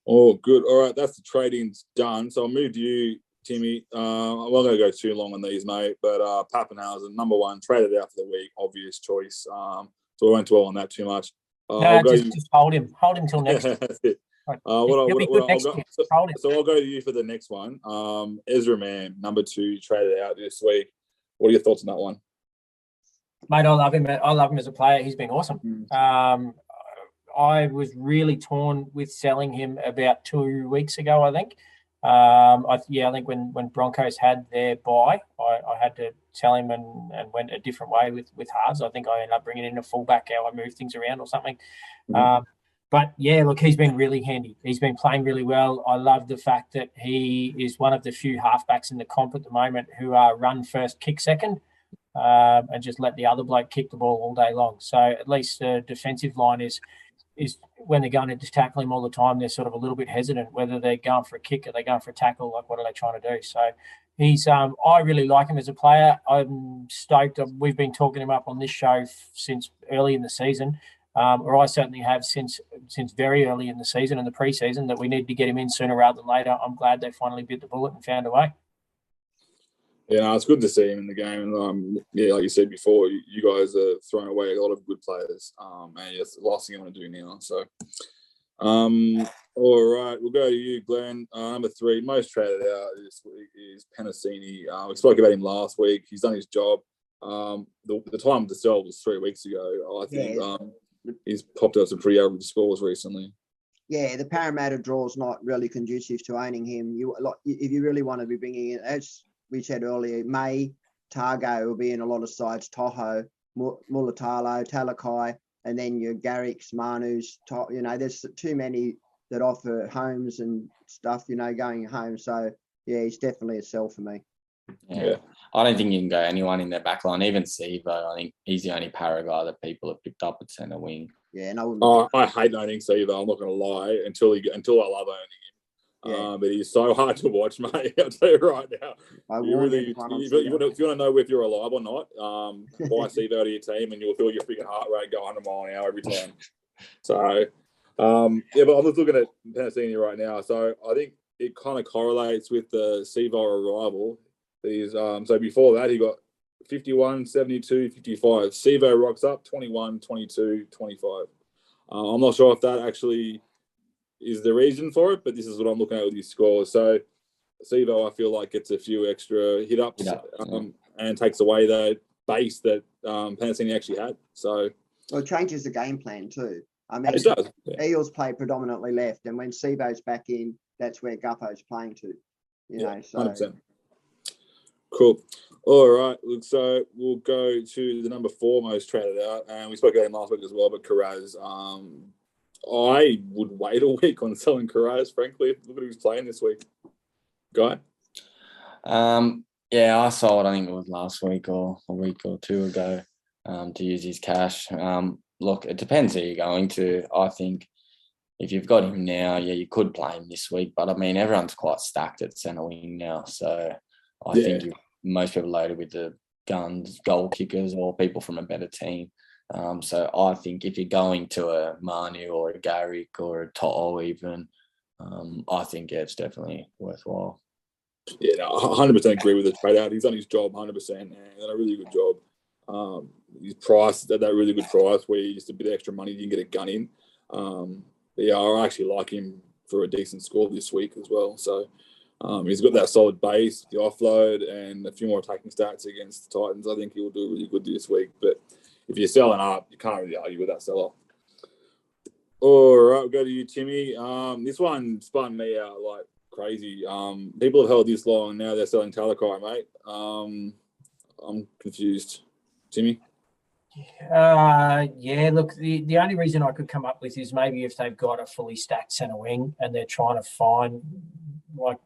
Oh, good. All right, that's the trading's done. So I'll move to you, Timmy. I'm not going to go too long on these, mate, but Pappenhausen, number one, traded out for the week, obvious choice. So we won't dwell on that too much.
Just hold him. Hold him till next year.
I'll go to you for the next one. Ezra Mann, number two, traded out this week. What are your thoughts on that one?
Mate, I love him. I love him as a player. He's been awesome. I was really torn with selling him about 2 weeks ago, I think. I think when Broncos had their bye, I had to sell him and went a different way with halves. I think I ended up bringing in a fullback, how I moved things around or something. But yeah, look, he's been really handy. He's been playing really well. I love the fact that he is one of the few halfbacks in the comp at the moment who are run first, kick second, and just let the other bloke kick the ball all day long. So at least the defensive line is when they're going to tackle him all the time, they're sort of a little bit hesitant whether they're going for a kick or they're going for a tackle. Like, what are they trying to do? So he's, I really like him as a player. I'm stoked. We've been talking him up on this show since early in the season, or I certainly have since very early in the season and the preseason, that we need to get him in sooner rather than later. I'm glad they finally bit the bullet and found a way.
Yeah, no, it's good to see him in the game. And like you said before, you guys are throwing away a lot of good players. And it's the last thing I want to do now. So, all right, we'll go to you, Glenn. Number three, most traded out this week is Penasini. We spoke about him last week. He's done his job. The time to sell was 3 weeks ago. I think he's popped out some pretty average scores recently.
Yeah, the Parramatta draw is not really conducive to owning him. If you really want to be bringing in, as we said earlier, May, Targo will be in a lot of sides, Toho, Mulatalo, Talakai, and then your Garricks, Manus, there's too many that offer homes and stuff, going home. So, yeah, he's definitely a sell for me.
Yeah. I don't think you can go anyone in their back line. Even Sevo, I think he's the only para guy that people have picked up at centre wing.
Yeah, no.
I hate owning Sevo, I'm not going to lie, until I love owning him. Yeah. But he's so hard to watch, mate. I'll tell you right now. If you want to know if you're alive or not, buy Sevo to your team and you'll feel your freaking heart rate go 100 mile an hour every time. So, but I'm just looking at Penasini right now. So I think it kind of correlates with the Sevo arrival. So before that, he got 51, 72, 55. Sevo rocks up 21, 22, 25. I'm not sure if that actually is the reason for it, but this is what I'm looking at with his scores. So Sevo, I feel like, gets a few extra hit-ups and takes away the base that Penasini actually had. So,
well, it changes the game plan too. I mean,
it does. Yeah.
Eels play predominantly left, and when Sevo's back in, that's where Guppo's playing to. So
100%. Cool. All right. So we'll go to the number 4 most traded out, and we spoke about him last week as well. But Carraz, I would wait a week on selling Carraz, frankly. Look at who's playing this week. Guy?
Yeah, I sold, I think it was last week or a week or two ago, to use his cash. Look, it depends who you're going to. I think if you've got him now, you could play him this week. But, I mean, everyone's quite stacked at centre wing now. So I think most people loaded with the guns, goal kickers or people from a better team. So I think if you're going to a Manu or a Garrick or a To'o even, I think it's definitely worthwhile.
Yeah, no, 100% agree with the trade out. He's done his job 100% and done a really good job. He's priced at that really good price where just a bit of extra money, you can get a gun in. I actually like him for a decent score this week as well. So he's got that solid base, the offload, and a few more attacking stats against the Titans. I think he will do really good this week. But if you're selling up, you can't really argue with that seller. All right, we'll go to you, Timmy. This one spun me out like crazy. People have held this long, now they're selling Talakai, mate. I'm confused. Timmy?
Look, the only reason I could come up with is maybe if they've got a fully stacked centre wing and they're trying to find, like,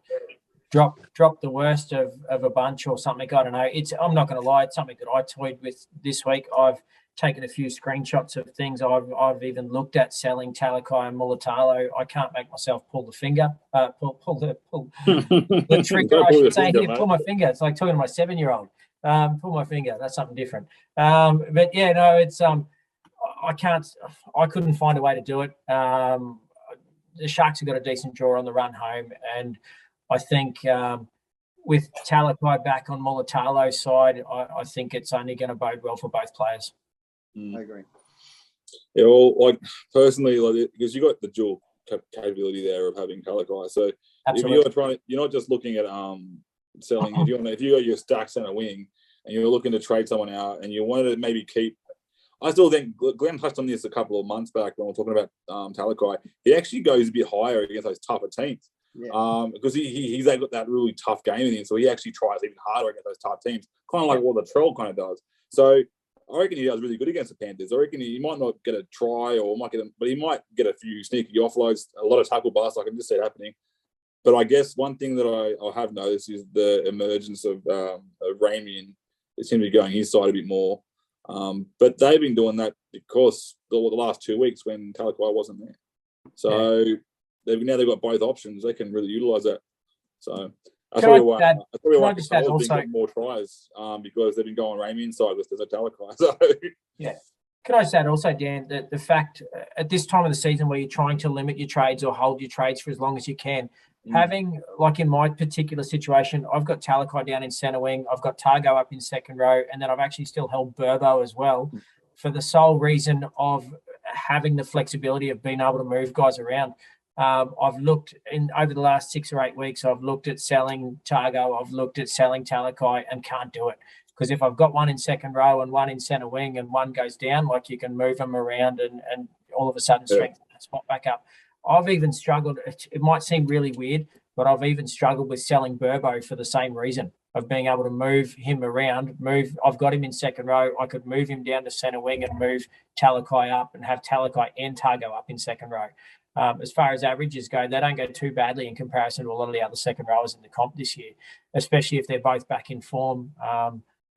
drop the worst of a bunch or something. I don't know. I'm not going to lie. It's something that I toyed with this week. I've taken a few screenshots of things. I've even looked at selling Talakai and Mulatalo. I can't make myself pull the trigger. I should say here, pull my finger. It's like talking to my 7-year-old. Pull my finger. That's something different. But yeah, no, it's I couldn't find a way to do it. The Sharks have got a decent draw on the run home, and I think with Talakai back on Mulatalo's side, I think it's only going to bode well for both players.
I agree.
Yeah, well, like personally, like because you got the dual capability there of having Talakai. So
Absolutely.
if you're not just looking at selling. If you got your stack center wing and you're looking to trade someone out and you wanted to maybe keep. I still think Glenn touched on this a couple of months back when we were talking about Talakai. He actually goes a bit higher against those tougher teams. Yeah. Because he's got that really tough game in him, so he actually tries even harder against those tough teams, kind of like what the Troll kind of does. So I reckon he does really good against the Panthers. I reckon he might not get a try but he might get a few sneaky offloads, a lot of tackle busts. I can just see it happening. But I guess one thing that I have noticed is the emergence of Ramian. It seems to be going his side a bit more. But they've been doing that because the last 2 weeks when Talakai wasn't there. So they've got both options. They can really utilise that. So that's probably why Consol's been getting more tries because they've been going Ramian side with the Talakai. So
yeah. Can I just add also, Dan, that the fact at this time of the season where you're trying to limit your trades or hold your trades for as long as you can, having, like in my particular situation, I've got Talakai down in centre wing, I've got Targo up in second row, and then I've actually still held Burbo as well for the sole reason of having the flexibility of being able to move guys around. I've looked over the last 6 or 8 weeks, I've looked at selling Targo, I've looked at selling Talakai and can't do it. Because if I've got one in second row and one in centre wing and one goes down, like you can move them around and all of a sudden strengthen that spot back up. I've even struggled. It might seem really weird, but I've even struggled with selling Burbo for the same reason of being able to move him around. I've got him in second row. I could move him down to centre wing and move Talakai up and have Talakai and Targo up in second row. As far as averages go, they don't go too badly in comparison to a lot of the other second rowers in the comp this year, especially if they're both back in form.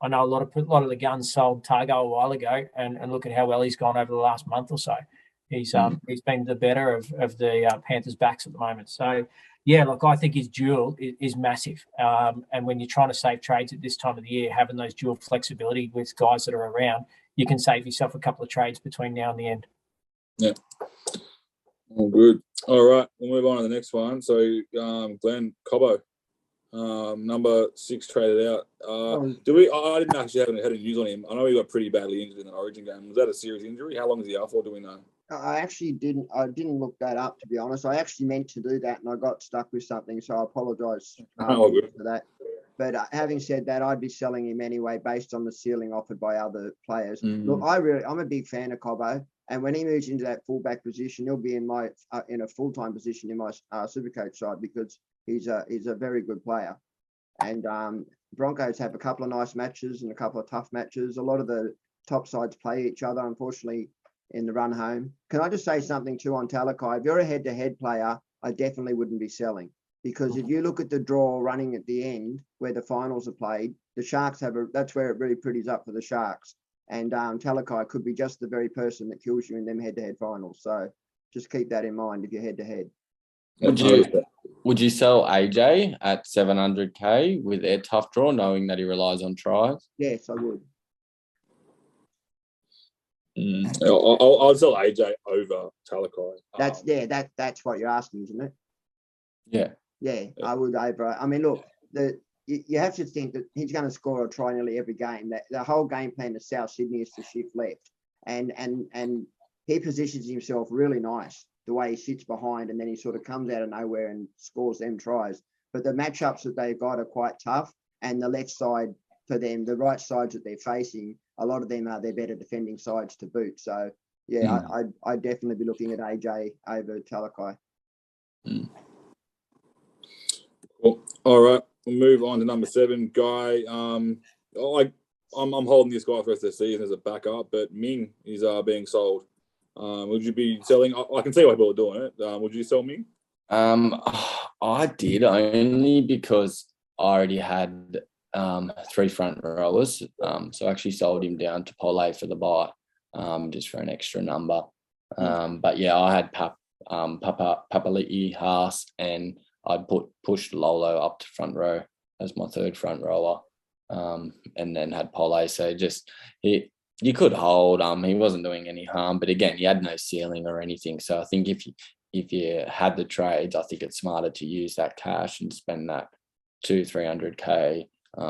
I know a lot of the guns sold Targo a while ago, and look at how well he's gone over the last month or so. He's been the better of the Panthers' backs at the moment. So, yeah, look, I think his dual is massive. And when you're trying to save trades at this time of the year, having those dual flexibility with guys that are around, you can save yourself a couple of trades between now and the end. Yeah.
All good. All right, we'll move on to the next one. So, Glenn Cobbo, number 6 traded out. I didn't actually have any news on him. I know he got pretty badly injured in the Origin game. Was that a serious injury? How long is he out for? Do we know?
I actually didn't. I didn't look that up, to be honest. I actually meant to do that, and I got stuck with something, so I apologise for that. But having said that, I'd be selling him anyway, based on the ceiling offered by other players. Look, I'm a big fan of Cobbo, and when he moves into that fullback position, he'll be in a full-time position in my SuperCoach side because he's a very good player. And Broncos have a couple of nice matches and a couple of tough matches. A lot of the top sides play each other, unfortunately, in the run home. Can I just say something too on Talakai? If you're a head-to-head player, I definitely wouldn't be selling, because if you look at the draw running at the end where the finals are played, the Sharks that's where it really pretties up for the Sharks. And Talakai could be just the very person that kills you in them head-to-head finals. So just keep that in mind if you're head-to-head.
Would you sell AJ at 700K with their tough draw, knowing that he relies on tries?
Yes, I would.
I'll sell AJ over Talakai.
That's what you're asking, isn't it?
Yeah.
Yeah, I would over. I mean, look, you have to think that he's going to score a try nearly every game. That the whole game plan to South Sydney is to shift left, and he positions himself really nice the way he sits behind, and then he sort of comes out of nowhere and scores them tries. But the matchups that they've got are quite tough, and the left side for them, the right sides that they're facing, a lot of them are their better defending sides to boot. So yeah, I'd definitely be looking at AJ over Talakai.
Cool. All right, we'll move on to number 7, Guy. I'm holding this guy for the rest of the season as a backup, but Ming is being sold. Would you be selling? I can see why people are doing it. Would you sell Ming?
I did only because I already had 3 front rowers. So I actually sold him down to Pole for the buy, just for an extra number. But yeah, I had Papali'i, Haas, and I'd pushed Lolo up to front row as my 3rd front rower, and then had Pole. So just you could hold. He wasn't doing any harm, but again, he had no ceiling or anything. So I think if you had the trades, I think it's smarter to use that cash and spend that 200-300K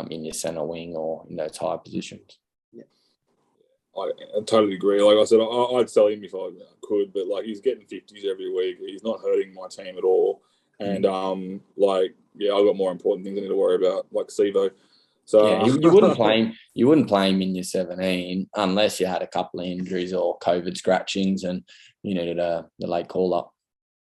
in your centre wing or in those high positions.
I totally agree. Like I said, I'd sell him if I could, but like he's getting 50s every week. He's not hurting my team at all. And like, yeah, I've got more important things I need to worry about, like Sivo. So
yeah, you wouldn't play him. You wouldn't play him in your 17 unless you had a couple of injuries or COVID scratchings and you needed the late call up.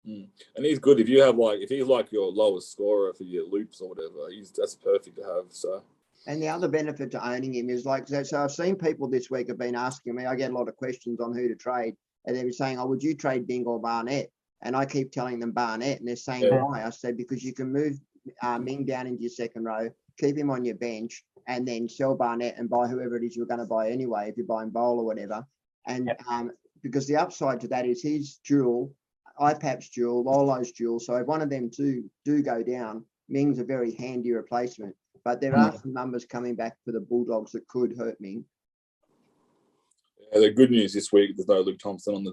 And he's good if you have if he's like your lowest scorer for your loops or whatever. That's perfect to have. So.
And the other benefit to owning him is so I've seen people this week have been asking me. I get a lot of questions on who to trade, and they've been saying, "Oh, would you trade Bing or Barnett?" And I keep telling them Barnett, and they're saying why. I said because you can move Ming down into your second row, keep him on your bench, and then sell Barnett and buy whoever it is you're going to buy anyway, if you're buying Bowl or whatever. And because the upside to that is his dual, IPAP's dual, Lolo's dual. So if one of them two do go down, Ming's a very handy replacement. But there are some numbers coming back for the Bulldogs that could hurt Ming.
Yeah, the good news this week, there's no Luke Thompson on the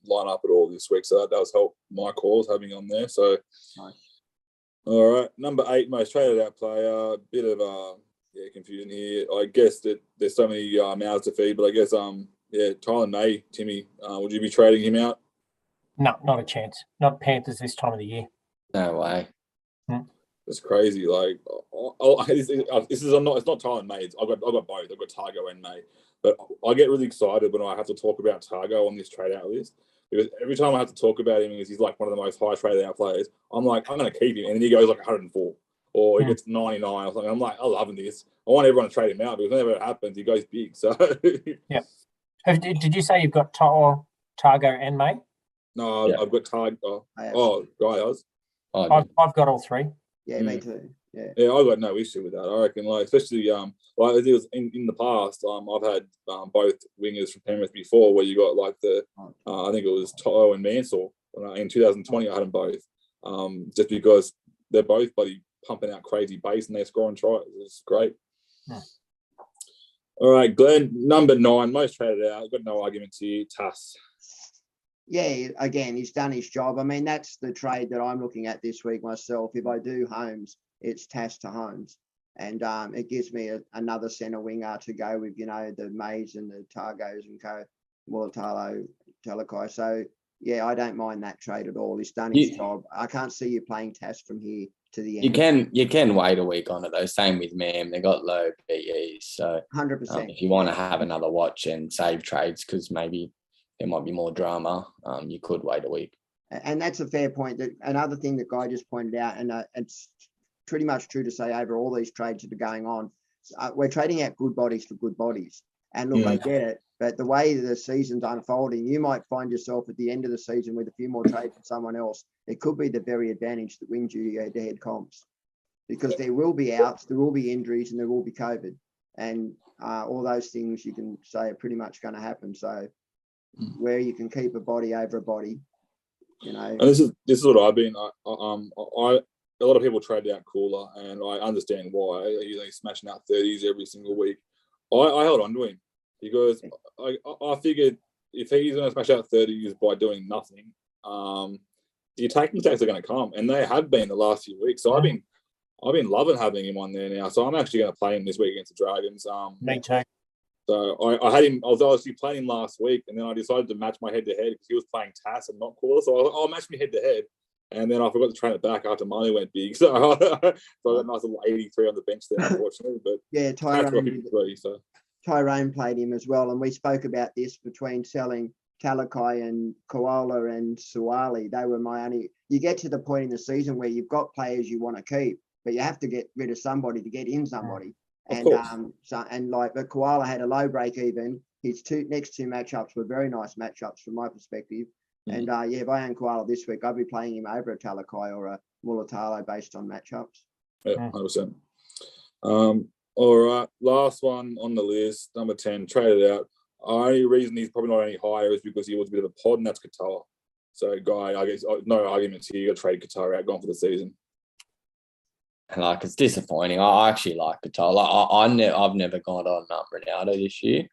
lineup at all this week, so that does help my cause having on there. So,
nice. All
right, number 8 most traded out player. Bit of confusion here. I guess that there's so many mouths to feed, but I guess Tyler May, Timmy, would you be trading him out?
No, not a chance. Not Panthers this time of the year.
No way.
It's crazy. Like, this is not. It's not Tyler May. I've got both. I've got Targo and May. But I get really excited when I have to talk about Targo on this trade out list because every time I have to talk about him, because he's like one of the most high traded out players, I'm like, I'm going to keep him, and then he goes like 104 or he gets 99 or something. I'm like, I'm loving this. I want everyone to trade him out because whenever it happens, he goes big. So
yeah. Did you say you've got Targo and May?
No, I've got Targo. Guys.
I've got all 3.
Yeah, me too. Yeah,
I've got no issue with that. I reckon, especially like it was in the past. I've had both wingers from Penrith before, where you got I think it was Toto and Mansell. In 2020, I had them both, just because they're both bloody pumping out crazy base and they're scoring tries. It's great. Yeah. All right, Glenn, number 9, most traded out. I've got no arguments here. Tass.
Yeah, again, he's done his job. I mean, that's the trade that I'm looking at this week myself. If I do Holmes, it's Tass to Holmes. And it gives me another centre winger to go with, the Mays and the Targos and co, Mulatalo, Talakai. So, yeah, I don't mind that trade at all. He's done his job. I can't see you playing Tass from here to the end.
You can wait a week on it, though. Same with Mam. They got low PEs. So
100%.
If you want to have another watch and save trades because maybe there might be more drama, you could wait a week.
And that's a fair point. Another thing that Guy just pointed out, and it's pretty much true to say over all these trades that are going on, we're trading out good bodies for good bodies. And look, I get it, but the way the season's unfolding, you might find yourself at the end of the season with a few more trades with someone else. It could be the very advantage that wins you head-to-head comps, because there will be outs, there will be injuries, and there will be COVID. And all those things you can say are pretty much going to happen. So where you can keep a body over a body, And
this is what I've been. A lot of people trade out Cooler, and I understand why. He's smashing out 30s every single week. I held on to him because I figured if he's going to smash out 30s by doing nothing, the attacking attacks are going to come, and they have been the last few weeks. So I've been loving having him on there now. So I'm actually going to play him this week against the Dragons.
Me too.
So I had him. I was obviously playing him last week, and then I decided to match my head-to-head because he was playing Tass and not Cooler. So I was like, I'll match me head-to-head. And then I forgot to train it back after money went big. So I got a nice little 83 on the bench there, unfortunately. But
yeah,
so
Tyrone played him as well. And we spoke about this between selling Talakai and Koala and Suwali. They were my only. You get to the point in the season where you've got players you want to keep, but you have to get rid of somebody to get in somebody. But Koala had a low break even. His next two matchups were very nice matchups from my perspective. And if I own Koala this week, I'd be playing him over a Talakai or a Mulatalo based on matchups.
Yeah, 100%. All right, last one on the list, number 10, traded out. Only reason he's probably not any higher is because he was a bit of a pod, and that's Katoa. So, Guy, I guess no arguments here. You got to trade Katoa out, gone for the season.
Like, it's disappointing. I actually like Katoa. Like, I've never gone on Ronaldo this year.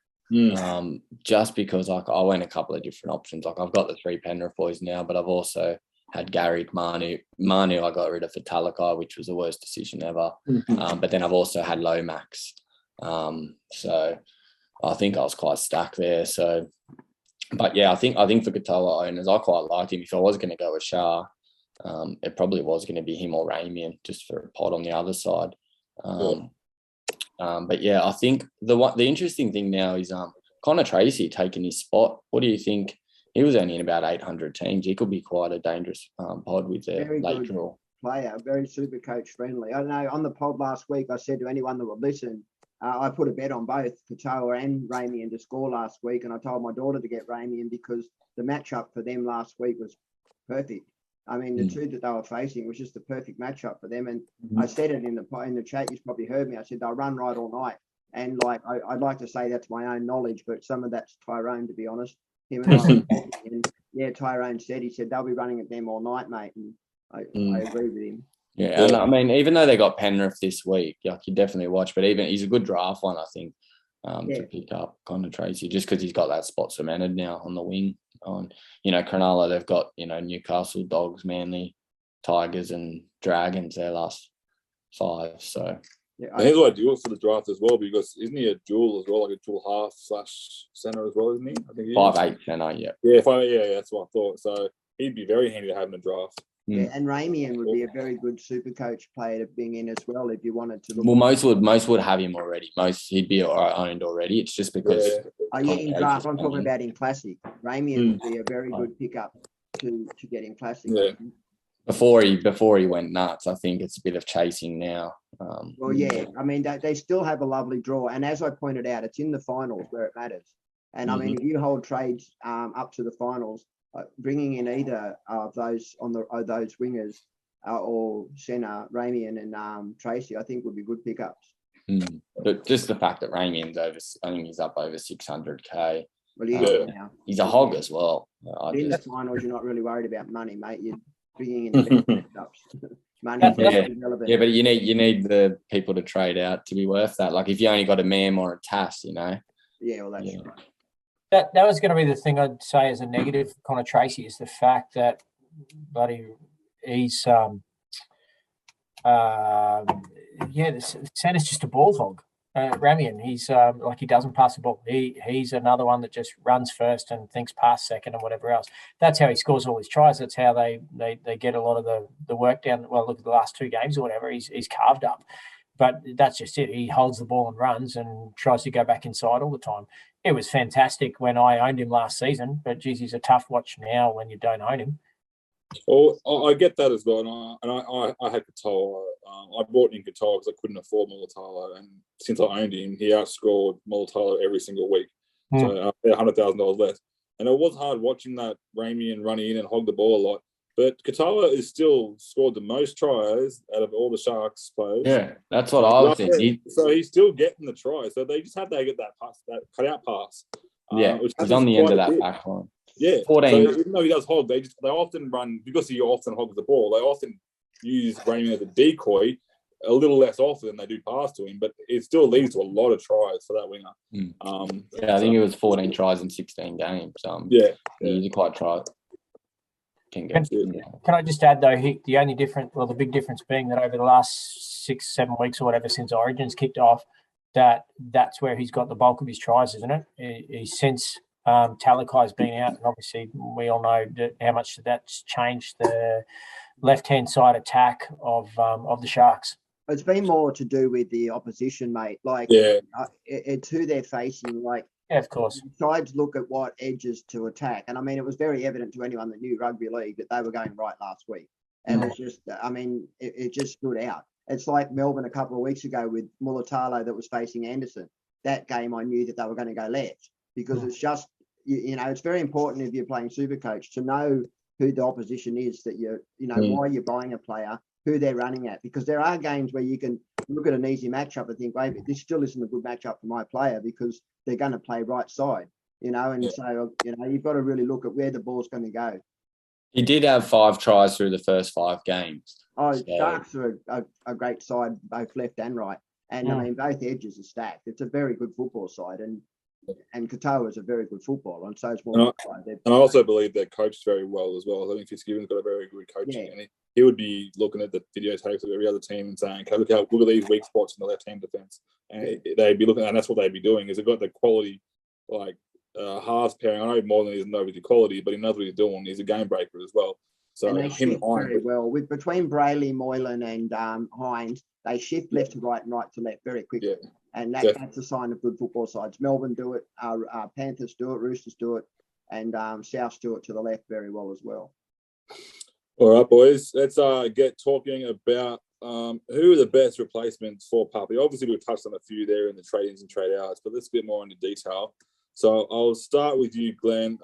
Just because I went a couple of different options. Like, I've got the 3 Penrith boys now, but I've also had Gary, Manu. I got rid of for Talakai, which was the worst decision ever. But then I've also had Lomax. So I think I was quite stacked there. So, but yeah, I think for Katoa owners, I quite liked him. If I was going to go with Shah, it probably was going to be him or Ramian just for a pod on the other side. But yeah, I think the interesting thing now is Connor Tracy taking his spot. What do you think? He was only in about 800 teams. He could be quite a dangerous pod with their late draw.
Player, very super coach friendly. I don't know, on the pod last week, I said to anyone that would listen, I put a bet on both Katoa and Ramian to score last week, and I told my daughter to get Ramian because the matchup for them last week was perfect. I mean, the two that they were facing was just the perfect matchup for them. And I said it in the chat. You've probably heard me. I said they'll run right all night. And like I'd like to say that's my own knowledge, but some of that's Tyrone, to be honest. Him and I were talking, and yeah, Tyrone said they'll be running at them all night, mate. And I agree with him.
Yeah, and I mean, even though they got Penrith this week, like, you definitely watch. But even he's a good draft one, I think, to pick up Connor Tracy, just because he's got that spot cemented now on the wing. On Cronulla, they've got Newcastle, Dogs, Manly, Tigers, and Dragons their last 5. So
yeah, he's ideal for the draft as well, because isn't he a dual as well, like a dual half / centre as well, isn't he? I think he
5'8" centre, yeah.
Yeah, that's what I thought. So he'd be very handy to have in the draft.
Yeah, and Ramian would be a very good super coach player to bring in as well if you wanted to.
Well, most would have him already. He'd be owned already. It's just because.
In draft, I'm talking about in classic. Ramian would be a very good pickup to get in classic.
Yeah.
Before he went nuts, I think it's a bit of chasing now.
Well, yeah, I mean they still have a lovely draw, and as I pointed out, it's in the finals where it matters. And I mean, if you hold trades up to the finals, bringing in either of those those wingers or centre, Ramian and Tracy, I think would be good pickups.
But just the fact that Ramian's I think he's up over 600k.
Well, he is now.
He's a hog as well.
In the finals, you're not really worried about money, mate. You're bringing in the best pickups. Money is relevant.
Yeah, but you need the people to trade out to be worth that. Like, if you only got a Mam or a Tass,
Yeah, well, that's right.
That was going to be the thing I'd say as a negative for Connor Tracy, is the fact that he's the centre's just a ball hog. Ramian, he's he doesn't pass the ball. He's another one that just runs first and thinks pass second and whatever else. That's how he scores all his tries. That's how they get a lot of the work down. Well, look at the last 2 games or whatever. He's carved up. But that's just it. He holds the ball and runs and tries to go back inside all the time. It was fantastic when I owned him last season, but geez, he's a tough watch now when you don't own him.
Well, I get that as well, and I had Katoa. I bought in Katoa because I couldn't afford Mulatalo, and since I owned him, he outscored Mulatalo every single week. So I paid $100,000 less, and it was hard watching that Ramian run in and hog the ball a lot. But Katoa is still scored the most tries out of all the Sharks players.
Yeah, that's what I was thinking.
So he's still getting the try. So they just had to get that pass, that cutout pass.
He's on the end of that back line.
Yeah,
14.
So even though he does hog, they often run, because he often hogs the ball. They often use Ramian as a decoy a little less often than they do pass to him, but it still leads to a lot of tries for that winger.
I think it was 14 tries in 16 games. He's quite try. Can
I just add though, the big difference being that over the last 6-7 weeks or whatever since Origins kicked off, that's where he's got the bulk of his tries, isn't it? He's since Talakai's been out, and obviously we all know how much that's changed the left-hand side attack of the Sharks.
It's been more to do with the opposition, mate. It's who they're facing.
Yeah, of course.
Sides look at what edges to attack. And I mean, it was very evident to anyone that knew rugby league that they were going right last week. And it's just, it just stood out. It's like Melbourne a couple of weeks ago with Mulatalo that was facing Anderson. That game, I knew that they were going to go left because you know, it's very important if you're playing Supercoach to know who the opposition is that why you're buying a player, who they're running at, because there are games where you can look at an easy matchup and think, wait, this still isn't a good matchup for my player because they're going to play right side, and so, you've got to really look at where the ball's going to go.
He did have 5 tries through the first 5 games.
Oh,
So-
Sharks are a great side, both left and right. And I mean, both edges are stacked. It's a very good football side. And Katoa is a very good footballer, and so it's more.
And I also believe they're coached very well as well. I think Fitzgibbon's got a very good coaching, and he would be looking at the videotapes of every other team and saying, "Okay, look at these weak spots in the left hand defense," and they'd be looking, and that's what they'd be doing. Is they've got the quality, like halves pairing. I know more than he's know with the quality, but he knows what he's doing. He's a game breaker as well. So
and they shift very well between Brayley, Moylan, and Hines. They shift left to right and right to left very quickly.
Yeah.
And that's a sign of good football sides. Melbourne do it, Panthers do it, Roosters do it, and Souths do it to the left very well as well.
All right, boys. Let's get talking about who are the best replacements for Puppy. Obviously, we've touched on a few there in the trade-ins and trade-outs, but let's get more into detail. So I'll start with you, Glenn.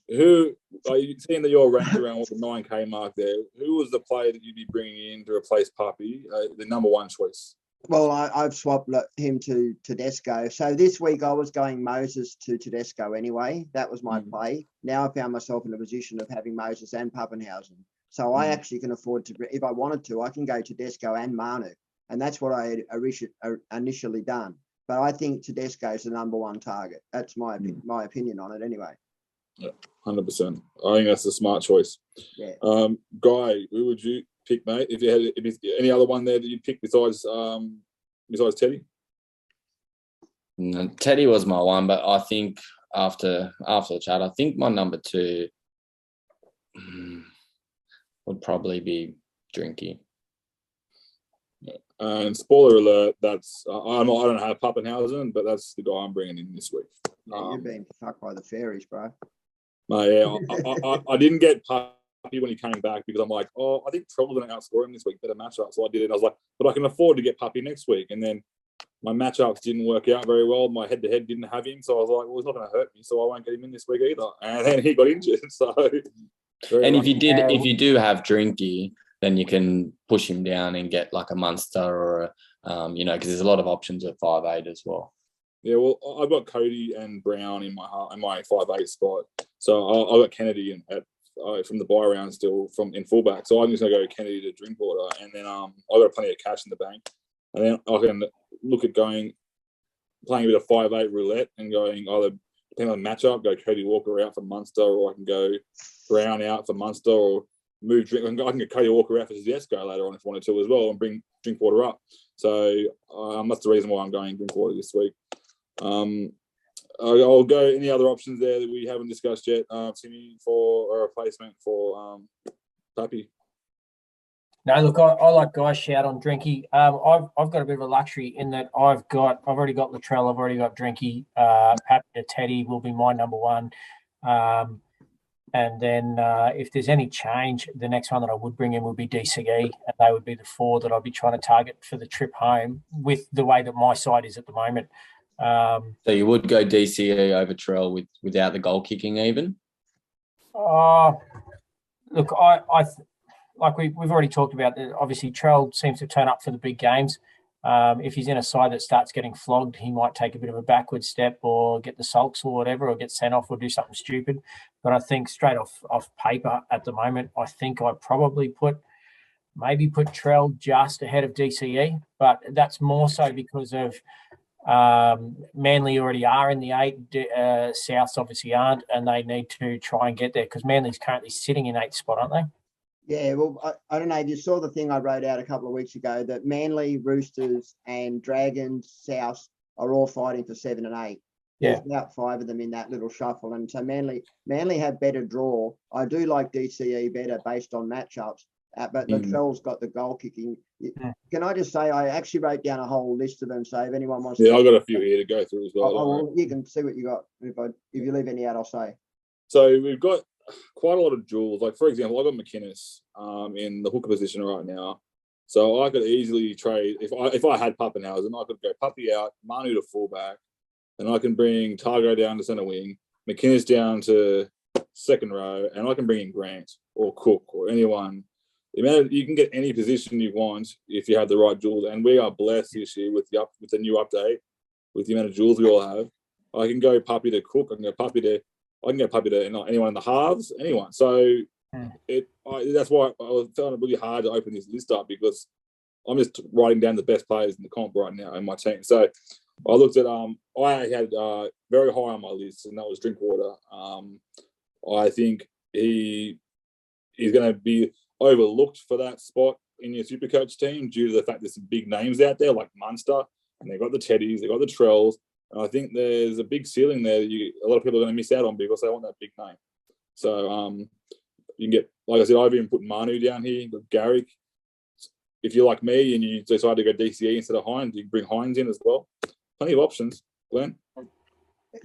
Who are you seeing that you're ranked around the 9K mark there? Who was the player that you'd be bringing in to replace Puppy, the number one choice?
Well, I've swapped him to Tedesco. So this week I was going Moses to Tedesco anyway. That was my play. Now I found myself in a position of having Moses and Pappenhausen. So I actually can afford to, if I wanted to, I can go Tedesco and Manu. And that's what I had initially done. But I think Tedesco is the number one target. That's my opinion on it anyway.
Yeah, 100%. I think that's a smart choice.
Yeah.
Guy, who would you pick, mate? If you had any other one there that you'd pick besides Teddy?
No, Teddy was my one, but I think after the chat, I think my number 2 would probably be Drinky.
And spoiler alert, that's I don't have Pappenhausen, but that's the guy I'm bringing in this week.
You're being fucked by the fairies, bro.
I didn't get Puppy when he came back because I'm like, I think Trell's going to outscore him this week, better matchup. So I did it. I was like, but I can afford to get Puppy next week. And then my matchups didn't work out very well. My head-to-head didn't have him. So I was like, well, he's not going to hurt me, so I won't get him in this week either. And then he got injured. So,
and if you do have Drinky, then you can push him down and get like a Munster or because there's a lot of options at 5'8" as well.
Yeah, well, I've got Cody and Brown in my 5'8" spot. So I got Kennedy from the buy round still in fullback. So I'm just going to go Kennedy to Drinkwater. And then I've got plenty of cash in the bank. And then I can look at playing a bit of 5'8" roulette and going either, depending on the matchup, go Cody Walker out for Munster, or I can go Brown out for Munster, or move Drink. I can get Cody Walker out for Tedesco later on if I wanted to as well, and bring Drinkwater up. So that's the reason why I'm going Drinkwater this week. I'll go any other options there that we haven't discussed yet, Timmy, for a replacement for Pappy.
No, look, I like Guy's shout on Drinky. I've got a bit of a luxury in that I've already got Latrell, I've already got Drinky. Pappy to Teddy will be my number one. And then if there's any change, the next one that I would bring in would be DCE, and they would be the 4 that I'd be trying to target for the trip home with the way that my side is at the moment.
So you would go DCE over Trell without the goal kicking even?
Look, I like we've already talked about that. Obviously, Trell seems to turn up for the big games. If he's in a side that starts getting flogged, he might take a bit of a backward step or get the sulks or whatever, or get sent off or do something stupid. But I think straight off paper at the moment, I think I probably put Trell just ahead of DCE, but that's more so because of Manly already are in the 8, Souths obviously aren't, and they need to try and get there because Manly's currently sitting in 8th spot, aren't they?
Yeah, well, I don't know if you saw the thing I wrote out a couple of weeks ago that Manly, Roosters and Dragons, South are all fighting for 7 and 8.
Yeah.
There's about 5 of them in that little shuffle. And so Manly have better draw. I do like DCE better based on matchups, but Latrell's got the goal kicking. Can I just say, I actually wrote down a whole list of them. So if anyone wants
I've got a few here to go through as well.
Well, you can see what you got. If you leave any out, I'll say.
So we've got quite a lot of duels. Like, for example, I got McInnes in the hooker position right now. So I could easily trade, if I had Pappenhausen, I could go Puppy out, Manu to fullback, and I can bring Targo down to centre wing, McInnes down to second row, and I can bring in Grant or Cook or anyone. You can get any position you want if you have the right jewels, and we are blessed this year with the new update, with the amount of jewels we all have. I can go puppy to Cook. I can go puppy to anyone in the halves, anyone. So that's why I was finding it really hard to open this list up, because I'm just writing down the best players in the comp right now in my team. So I looked at I had very high on my list, and that was Drinkwater. I think he's going to be overlooked for that spot in your Supercoach team due to the fact there's some big names out there like Munster, and they've got the Teddies, they've got the Trells, and I think there's a big ceiling there that a lot of people are going to miss out on because they want that big name. So you can get, like I said, I've even put Manu down here, but Garrick. If you're like me and you decide to go DCE instead of Hines, you can bring Hines in as well. Plenty of options, Glenn.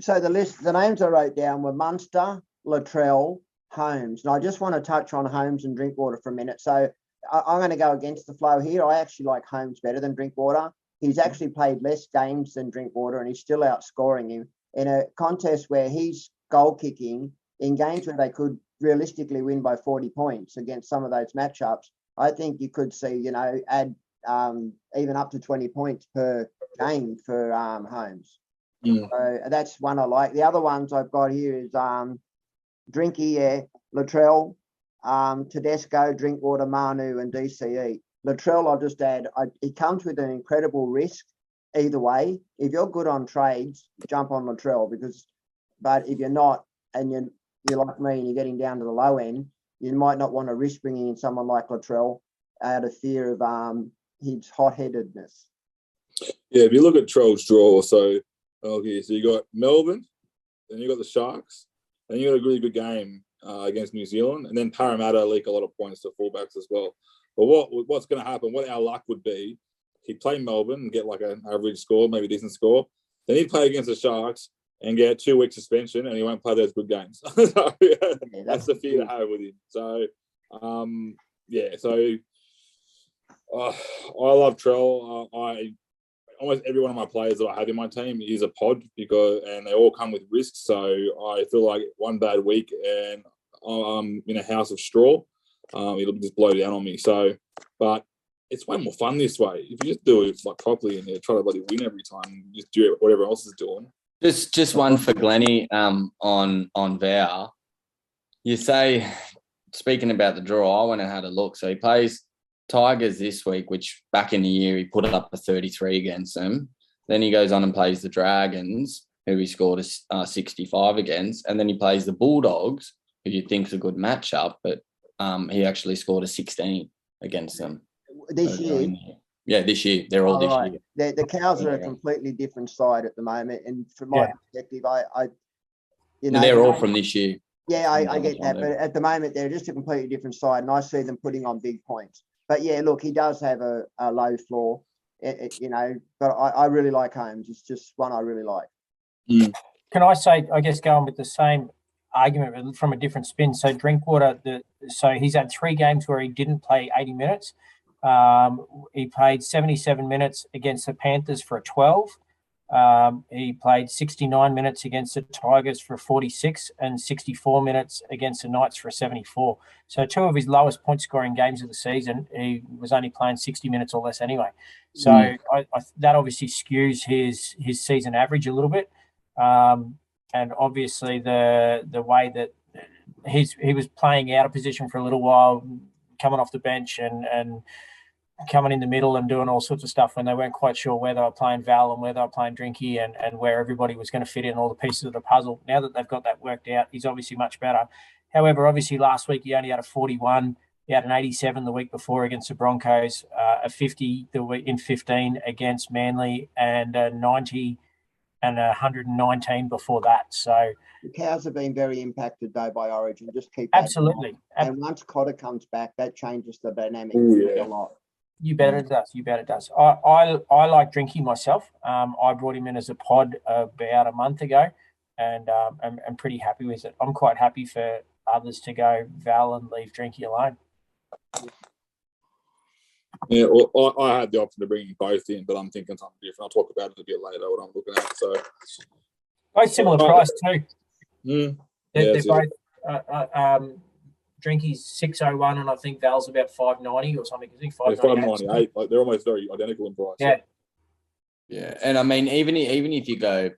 So the names I wrote down were Munster, Latrell, Holmes. And I just want to touch on Holmes and Drinkwater for a minute. So I'm going to go against the flow here. I actually like Holmes better than Drinkwater. He's actually played less games than Drinkwater, and he's still outscoring him in a contest where he's goal kicking in games where they could realistically win by 40 points against some of those matchups. I think you could see, add even up to 20 points per game for Holmes. So that's one I like. The other ones I've got here is Drinky, Latrell, Tedesco, Drinkwater, Manu, and DCE. Latrell, I'll just add, he comes with an incredible risk either way. If you're good on trades, jump on Latrell, but if you're not, and you're like me and you're getting down to the low end, you might not want to risk bringing in someone like Latrell out of fear of his hot-headedness.
Yeah, if you look at Trell's draw, so you got Melbourne, then you got the Sharks, then you got a really good game against New Zealand, and then Parramatta leak a lot of points to fullbacks as well. But what's going to happen, what our luck would be, he'd play Melbourne and get like an average score, maybe a decent score. Then he'd play against the Sharks and get a 2-week suspension, and he won't play those good games. So that's the fear to have with him. So, I love Trell. Almost every one of my players that I have in my team is a pod, and they all come with risks. So I feel like one bad week and I'm in a house of straw. It'll just blow down on me. So, but it's way more fun this way. If you just do it like properly and you try to bloody win every time, just do what everyone else is doing.
Just one for Glennie on VAR. You say, speaking about the draw, I went and had a look. So he plays Tigers this week, which back in the year he put up a 33 against them. Then he goes on and plays the Dragons, who he scored a 65 against. And then he plays the Bulldogs, who you think's a good matchup, but he actually scored a 16 against them.
This year?
Yeah, this year. They're all this year.
The Cows are a completely different side at the moment. And from my perspective,
they're all from this year.
Yeah, I get that. But at the moment, they're just a completely different side. And I see them putting on big points. But yeah, look, he does have a low floor, but I really like Holmes. It's just one I really like.
Can I say, I guess, going with the same argument but from a different spin. So Drinkwater, so he's had 3 games where he didn't play 80 minutes. He played 77 minutes against the Panthers for a 12. He played 69 minutes against the Tigers for 46 and 64 minutes against the Knights for 74. So 2 of his lowest point scoring games of the season, he was only playing 60 minutes or less anyway. So that obviously skews his season average a little bit. And obviously the way that he was playing out of position for a little while, coming off the bench and coming in the middle and doing all sorts of stuff when they weren't quite sure where they were playing Val and where they were playing Drinky and where everybody was going to fit in all the pieces of the puzzle. Now that they've got that worked out, he's obviously much better. However, obviously last week he only had a 41. He had an 87 the week before against the Broncos, a 50 the week in 15 against Manly, and a 90 and 119 before that. So
the Cows have been very impacted though by Origin. Just keep
absolutely.
And once Cotter comes back, that changes the dynamic a lot.
You bet it does. I like Drinky myself. I brought him in as a pod about a month ago, and I'm pretty happy with it. I'm quite happy for others to go Val and leave Drinky alone.
Yeah, well, I had the option to bring both in, but I'm thinking something different. I'll talk about it a bit later, what I'm looking at. So,
Both similar price too.
Mm.
They're,
Yeah,
they're
that's
both. Drinky's 601, and I think Val's about 590 or something. I think
Yeah,
598.
598. Like they're almost very identical in price.
Yeah.
Yeah, and I mean, even if you go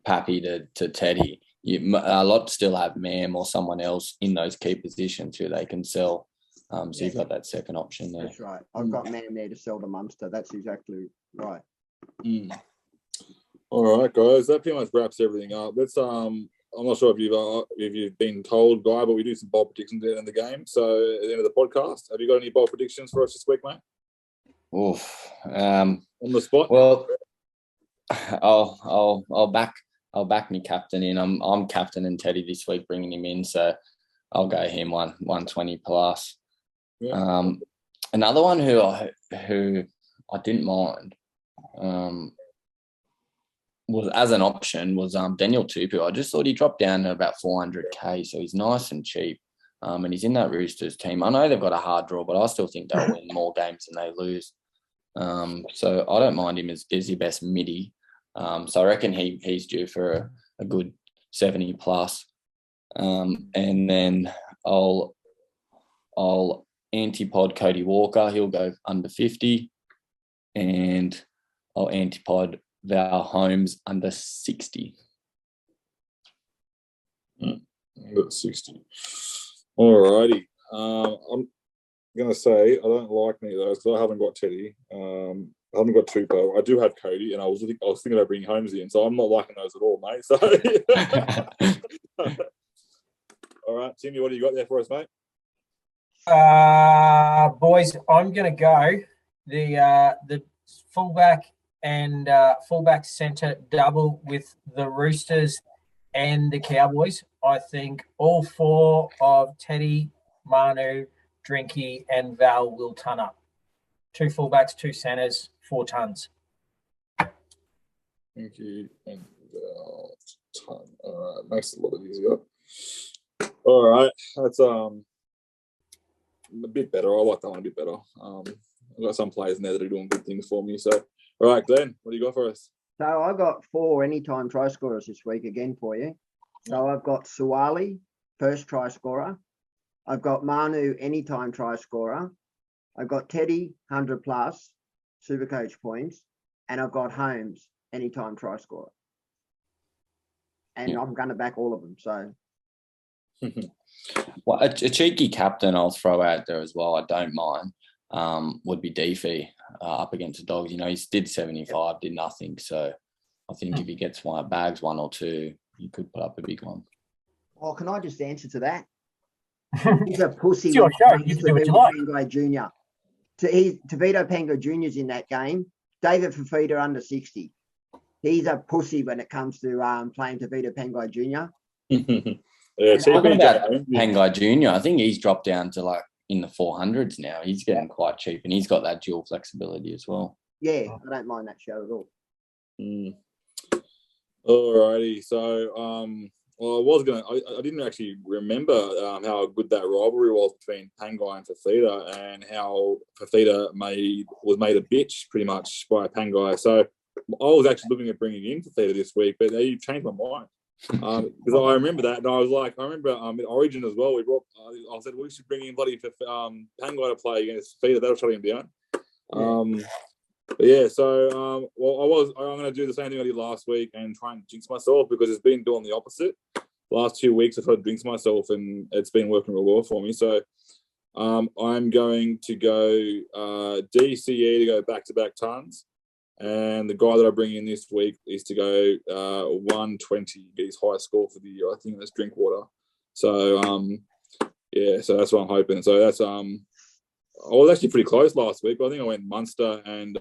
Pappy to Teddy, a lot still have Mam or someone else in those key positions who they can sell. So you've got that second option there.
That's right. I've got Mam there to sell to Munster. That's exactly right.
Mm. All right, guys. That pretty much wraps everything up. Let's I'm not sure if you've been told, Guy, but we do some bold predictions at the end of the game. So at the end of the podcast, have you got any bold predictions for us this week, mate?
Oof.
On the spot.
Well, I'll back me captain in. I'm captaining Teddy this week, bringing him in. So I'll go him 120 plus.
Yeah.
Another one who I didn't mind was as an option was Daniel Tupu. I just thought he dropped down to about 400k, so he's nice and cheap. And he's in that Roosters team. I know they've got a hard draw, but I still think they'll win more games than they lose. So I don't mind him as your best midi. So I reckon he's due for a good 70 plus. And then I'll antipod Cody Walker. He'll go under 50. And I'll antipod Val Holmes under 60.
Under 60. All righty. I'm going to say I don't like any of those because I haven't got Teddy. I haven't got Tupou. I do have Cody, and I was thinking about bringing Holmes in, so I'm not liking those at all, mate. So, all right, Timmy, what do you got there for us, mate?
Boys, I'm going to go the fullback and fullback centre double with the Roosters and the Cowboys. I think all four of Teddy, Manu, Drinky, and Val will ton up. 2 fullbacks, 2 centres, 4 tons.
Thank you. And ton. All right, makes it a lot easier. All right, that's a bit better. I like that one a bit better. I've got some players in there that are doing good things for me. So, all right, Glenn, what do you got for us?
So I got 4 anytime try scorers this week again for you. So I've got Suwali, first try scorer. I've got Manu, anytime try scorer. I've got Teddy, 100 plus, SuperCoach points. And I've got Holmes, anytime try scorer. And I'm going to back all of them. So,
well, a cheeky captain I'll throw out there as well. I don't mind. Would be Deefy up against the Dogs. You know, he did 75, did nothing. So I think if he gets bags 1 or 2, he could put up a big one.
oh, can I just answer to that? He's a pussy.
It's your show. You can do what you like.
Pangai Jr. Tavito Pango Jr.'s in that game. David Fafita under 60. He's a pussy when it comes to playing Tavito Pangai Jr.
Yeah,
talking about Pangai Jr., I think he's dropped down to like in the 400s now. He's getting quite cheap, and he's got that dual flexibility as well.
Yeah, I don't mind that show at all.
All righty. So, well, I didn't actually remember how good that rivalry was between Pangai and Fafita, and how Fafita was made a bitch pretty much by Pangai. So I was actually looking at bringing in Fafita this week, but you've changed my mind. Because I remember that, and I was like, I remember in Origin as well. I said we should bring in bloody Pangai to play against Fafita. That'll shut him down. But yeah, so I'm going to do the same thing I did last week and try and jinx myself, because it's been doing the opposite. Last 2 weeks I've tried to jinx myself, and it's been working real well for me. So I'm going to go DCE to go back-to-back tons. And the guy that I bring in this week is to go 120, get his highest score for the year. I think that's Drinkwater. So, so that's what I'm hoping. So that's I was actually pretty close last week, but I think I went Munster and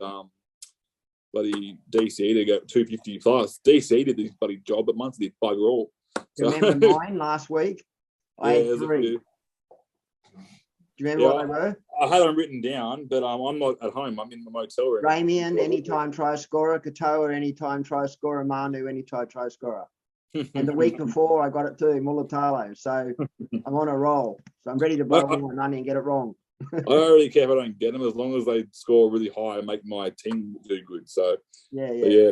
bloody DCE to go 250 plus. DCE did this bloody job, but Munster did bugger all. So,
Remember mine last week? I had 3. Do you remember what they were?
I had them written down, but I'm not at home. I'm in the motel room.
Ramian, anytime try scorer. Katoa, anytime try scorer. Manu, anytime try scorer. And the week before, I got it too, Mulatalo. So I'm on a roll. So I'm ready to blow all my money and get it wrong.
I don't really care if I don't get them, as long as they score really high and make my team do good. So, yeah.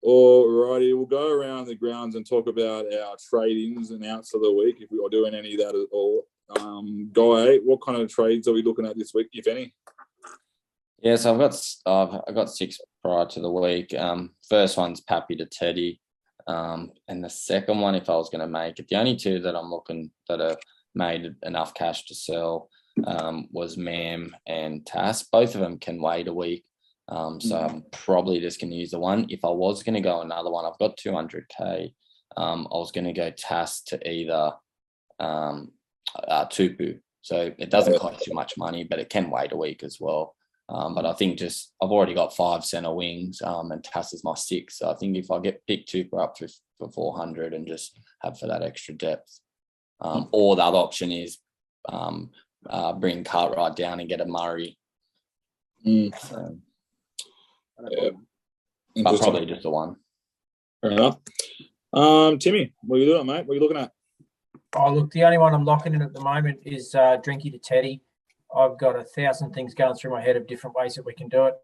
Alrighty, we'll go around the grounds and talk about our trade-ins and outs of the week, if we are doing any of that at all. Guy, what kind of trades are we looking at this week, if any?
Yeah, so I've got 6 prior to the week. First one's Pappy to Teddy. And the second one, if I was going to make it, the only 2 that I'm looking that have made enough cash to sell was Mam and Tass. Both of them can wait a week. So I'm probably just going to use the one. If I was going to go another one, I've got 200K. I was going to go Tass to either Tupu. So it doesn't cost too much money, but it can wait a week as well. But I think I've already got 5 centre wings, and Tass is my 6. So I think if I pick Tupu up for 400 and just have for that extra depth, or the other option is bring Cartwright down and get a Murray. So, but probably just the one.
Fair enough. Timmy, what are you doing, mate? What are you looking at?
Oh, look, the only one I'm locking in at the moment is Drinky to Teddy. I've got 1,000 things going through my head of different ways that we can do it.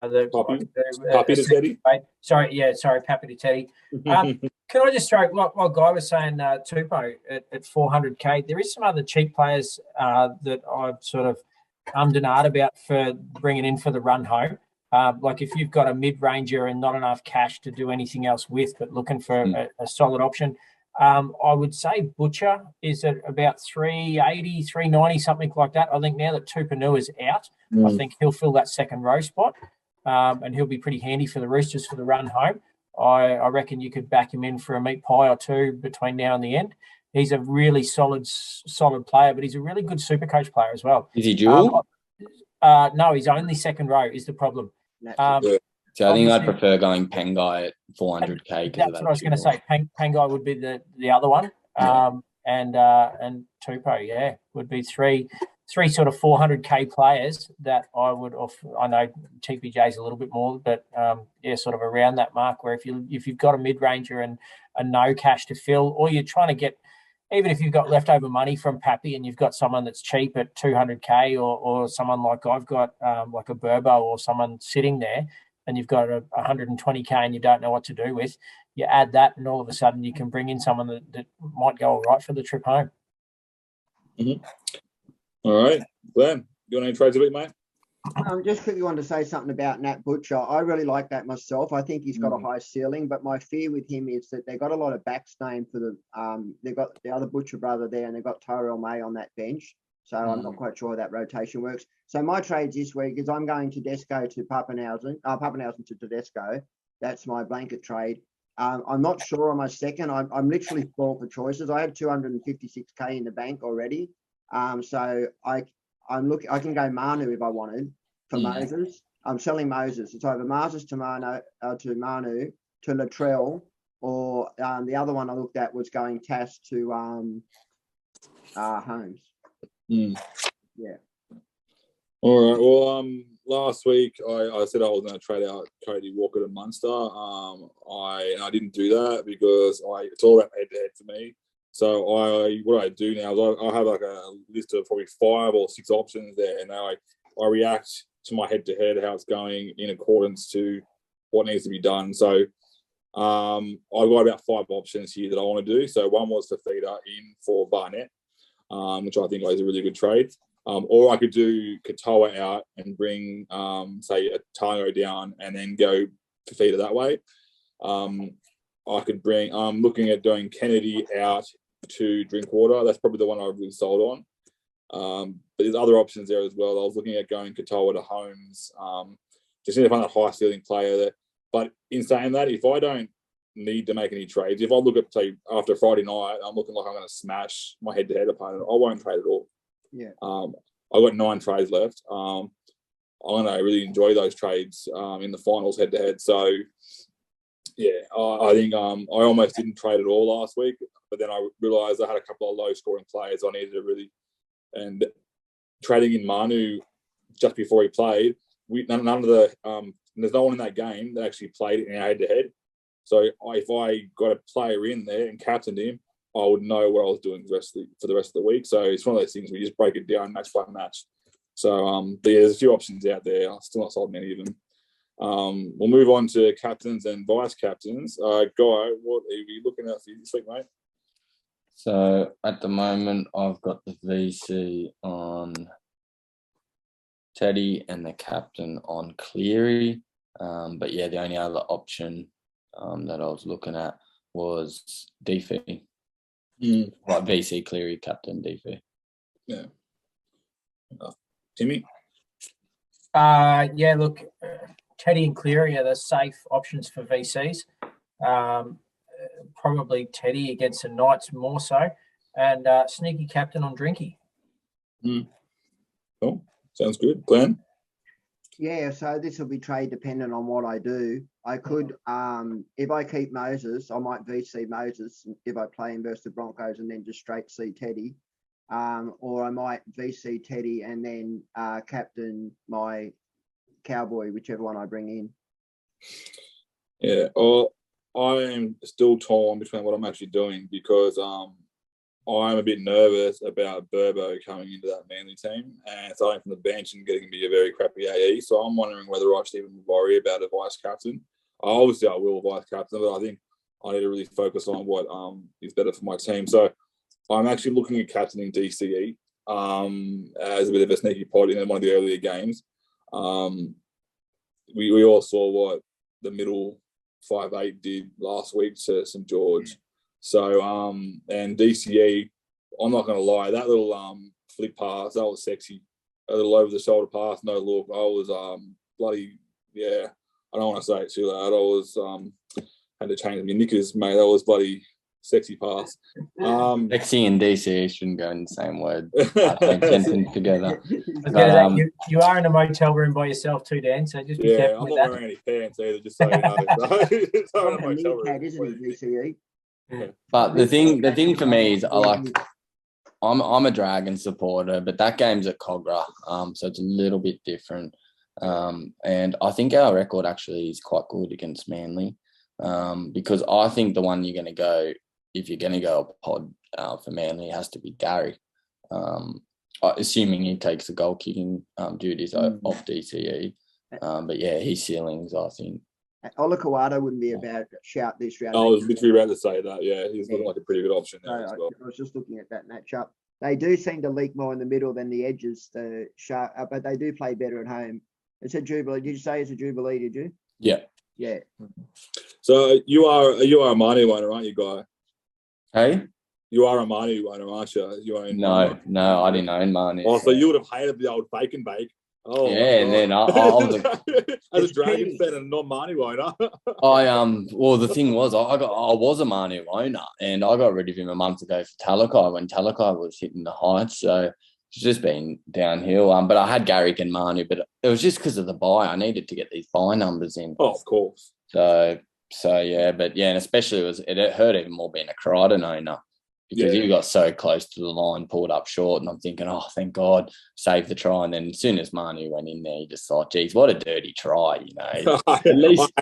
Pappy to Teddy?
Sorry, Pappy to Teddy. Can I just throw, like Guy was saying, Tupou at 400K, there is some other cheap players that I've sort of ummed and ahed about for bringing in for the run home. Like if you've got a mid-ranger and not enough cash to do anything else with, but looking for a solid option, I would say Butcher is at about 380, 390, something like that. I think now that Tupanua is out, I think he'll fill that second row spot, and he'll be pretty handy for the Roosters for the run home. I reckon you could back him in for a meat pie or 2 between now and the end. He's a really solid player, but he's a really good Supercoach player as well.
Is he dual?
No, he's only second row is the problem.
So I think I'd prefer going Pengai at 400K.
That's what I was going to say. Pengai would be the other one, and Tupou, would be three sort of 400K players that I would offer. I know TPJ's a little bit more, but sort of around that mark. Where if you've got a mid ranger and no cash to fill, or you're trying to get, even if you've got leftover money from Pappy and you've got someone that's cheap at 200K, or someone like I've got, like a Burbo or someone sitting there, and you've got 120K and you don't know what to do with, you add that and all of a sudden you can bring in someone that might go all right for the trip home.
All right. Glenn, you want any trades a bit, mate?
Just quickly wanted to say something about Nat Butcher. I really like that myself. I think he's got a high ceiling, but my fear with him is that they got a lot of backs named for they've got the other Butcher brother there, and they've got Tyrell May on that bench. So I'm not quite sure how that rotation works. So my trades this week is I'm going Tedesco to Pappenhausen to Tedesco. That's my blanket trade. I'm not sure on my second. I'm literally spoiled for choices. I have 256K in the bank already. So I can go Manu if I wanted for Moses. I'm selling Moses. It's either Moses to Manu to Latrell, or the other one I looked at was going Tass to Holmes. Yeah.
All right. Well, last week I said I was going to trade out Cody Walker to Munster. I didn't do that because it's all about head-to-head for me. So what I do now is I have like a list of probably 5 or 6 options there, and I react to my head-to-head, how it's going in accordance to what needs to be done. So I've got about 5 options here that I want to do. So one was to feeder in for Barnett, which I think is a really good trade. Or I could do Katoa out and bring, say, a Tango down and then go to feeder that way. I could bring, I'm looking at doing Kennedy out to Drinkwater. That's probably the one I've really sold on. But there's other options there as well. I was looking at going Katoa to Holmes. Just need to find a high ceiling player there. But in saying that, if I don't need to make any trades, if I look at, say, after Friday night, I'm looking like I'm going to smash my head-to-head opponent, I won't trade at all.
Yeah.
I've got 9 trades left. I'm going to really enjoy those trades in the finals head-to-head. So, yeah, I think I almost didn't trade at all last week, but then I realised I had a couple of low-scoring players I needed to really... And trading in Manu just before he played, none of the... there's no one in that game that actually played in our head-to-head. So if I got a player in there and captained him, I would know what I was doing for the rest of the week. So it's one of those things where you just break it down match by match. So, but yeah, there's a few options out there. I've still not sold many of them. We'll move on to captains and vice captains. Guy, what are you looking at for this week, mate?
So at the moment, I've got the VC on Teddy and the captain on Cleary. But yeah, the only other option that I was looking at was DP. Like VC Cleary, captain DP.
Yeah. Timmy?
Yeah, look, Teddy and Cleary are the safe options for VCs. Probably Teddy against the Knights more so, and sneaky captain on Drinky.
Cool. Sounds good. Glenn?
Yeah, so this will be trade dependent on what I do. I could, if I keep Moses, I might VC Moses if I play him versus the Broncos and then just straight see Teddy. Or I might VC Teddy and then captain my Cowboy, whichever one I bring in.
Yeah, I am still torn between what I'm actually doing because I'm a bit nervous about Burbo coming into that Manly team and starting from the bench and getting to be a very crappy AE. So I'm wondering whether I should even worry about a vice captain. Obviously, I will vice captain, but I think I need to really focus on what is better for my team. So I'm actually looking at captaining DCE as a bit of a sneaky pod in one of the earlier games. We all saw what the middle 5'8" did last week to St George. So, and DCE, I'm not going to lie, that little flick pass, that was sexy. A little over-the-shoulder pass, no look. I was bloody, yeah, I don't want to say it too loud. I was, had to change my knickers, mate. That was bloody sexy pass.
Sexy and DCE shouldn't go in the same word. Sentence together.
You are in a motel room by yourself too, Dan, so just be careful with that.
I'm not wearing any pants either, just so you know. It's not in a motel room.
Isn't he, DCE?
But the thing for me is I'm a Dragon supporter, but that game's at Cogra, so it's a little bit different. And I think our record actually is quite good against Manly, because I think the one you're going to go, if you're going to go a pod for Manly, it has to be Gary, assuming he takes the goal kicking duties off DCE. But yeah, his ceilings, I think.
Olakawada wouldn't be a bad shout this round.
I was literally about to say that. Yeah, he's looking like a pretty good option there as well.
I was just looking at that matchup. They do seem to leak more in the middle than the edges, but they do play better at home. It's a Jubilee. Did you say it's a Jubilee? Did you?
Yeah.
Yeah.
So you are a Manu owner, aren't you, Guy?
Hey?
You are a Manu owner, aren't you?
No, I didn't own Manu.
Oh, so you would have hated the old fake and bake. Oh,
yeah, and then I was
as a Dragon fan and not Manu owner.
Well, the thing was, I was a Manu owner, and I got rid of him a month ago for Talakai when Talakai was hitting the heights. So it's just been downhill. But I had Garrick and Manu, but it was just because of the buy. I needed to get these buy numbers in.
Oh, of course.
So yeah, but yeah, and especially it hurt even more being a Crichton owner. Because he got so close to the line, pulled up short, and I'm thinking, oh, thank God, save the try. And then as soon as Manu went in there, you just thought, geez, what a dirty try, you know. At least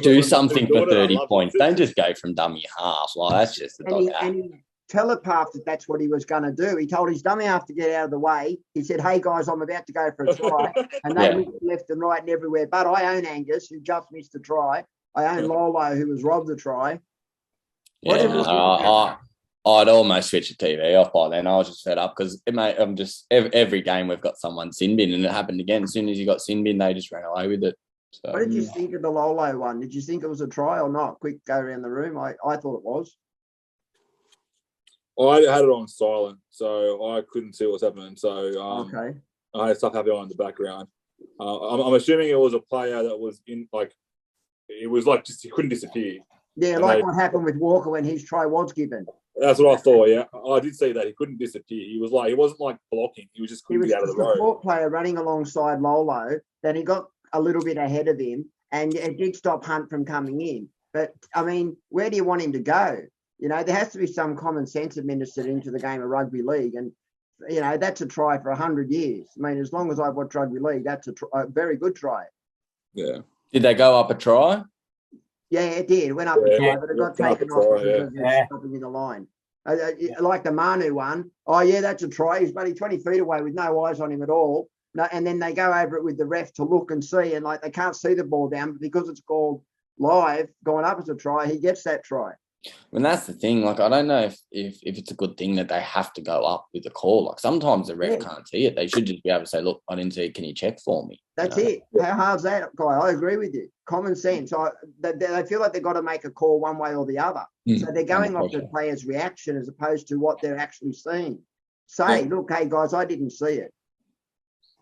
do something for 30 points. Don't just go from dummy half. Like, that's just a dog out.
And he telegraphed that that's what he was going to do. He told his dummy half to get out of the way. He said, hey, guys, I'm about to go for a try. And they went left and right and everywhere. But I own Angus, who just missed a try. I own Lolo, who was robbed the try.
I'd almost switched the TV off by then. I was just fed up because, mate, I'm just every game we've got someone sin bin, and it happened again. As soon as you got sin bin, they just ran away with it. So,
what did you think of the Lolo one? Did you think it was a try or not? Quick go around the room. I thought it was.
I had it on silent, so I couldn't see what was happening. So
okay.
I had stuff happening on in the background. I'm assuming it was a player that was in it was just he couldn't disappear.
Yeah, like what happened with Walker when his try was given.
That's what I thought. Yeah, I did see that he couldn't disappear. He wasn't blocking. He was just couldn't get out of the road.
He was a support player running alongside Lolo. Then he got a little bit ahead of him, and it did stop Hunt from coming in. But I mean, where do you want him to go? You know, there has to be some common sense administered into the game of rugby league, and you know that's a try for 100 years. I mean, as long as I've watched rugby league, that's a very good try.
Yeah.
Did they go up a try?
Yeah, it did. It went up a try, but it got taken off because it was stopping in the line. Like the Manu one. Oh, yeah, that's a try. He's bloody 20 feet away with no eyes on him at all. No, and then they go over it with the ref to look and see, and like they can't see the ball down, but because it's called live, going up as a try, he gets that try.
And that's the thing. Like, I don't know if it's a good thing that they have to go up with the call. Like, sometimes the ref can't see it. They should just be able to say, "Look, I didn't see it. Can you check for me?"
That's it. How hard's that, guy? I agree with you. Common sense. They feel like they've got to make a call one way or the other. So they're going off the player's reaction as opposed to what they're actually seeing. Say, look, hey, guys, I didn't see it.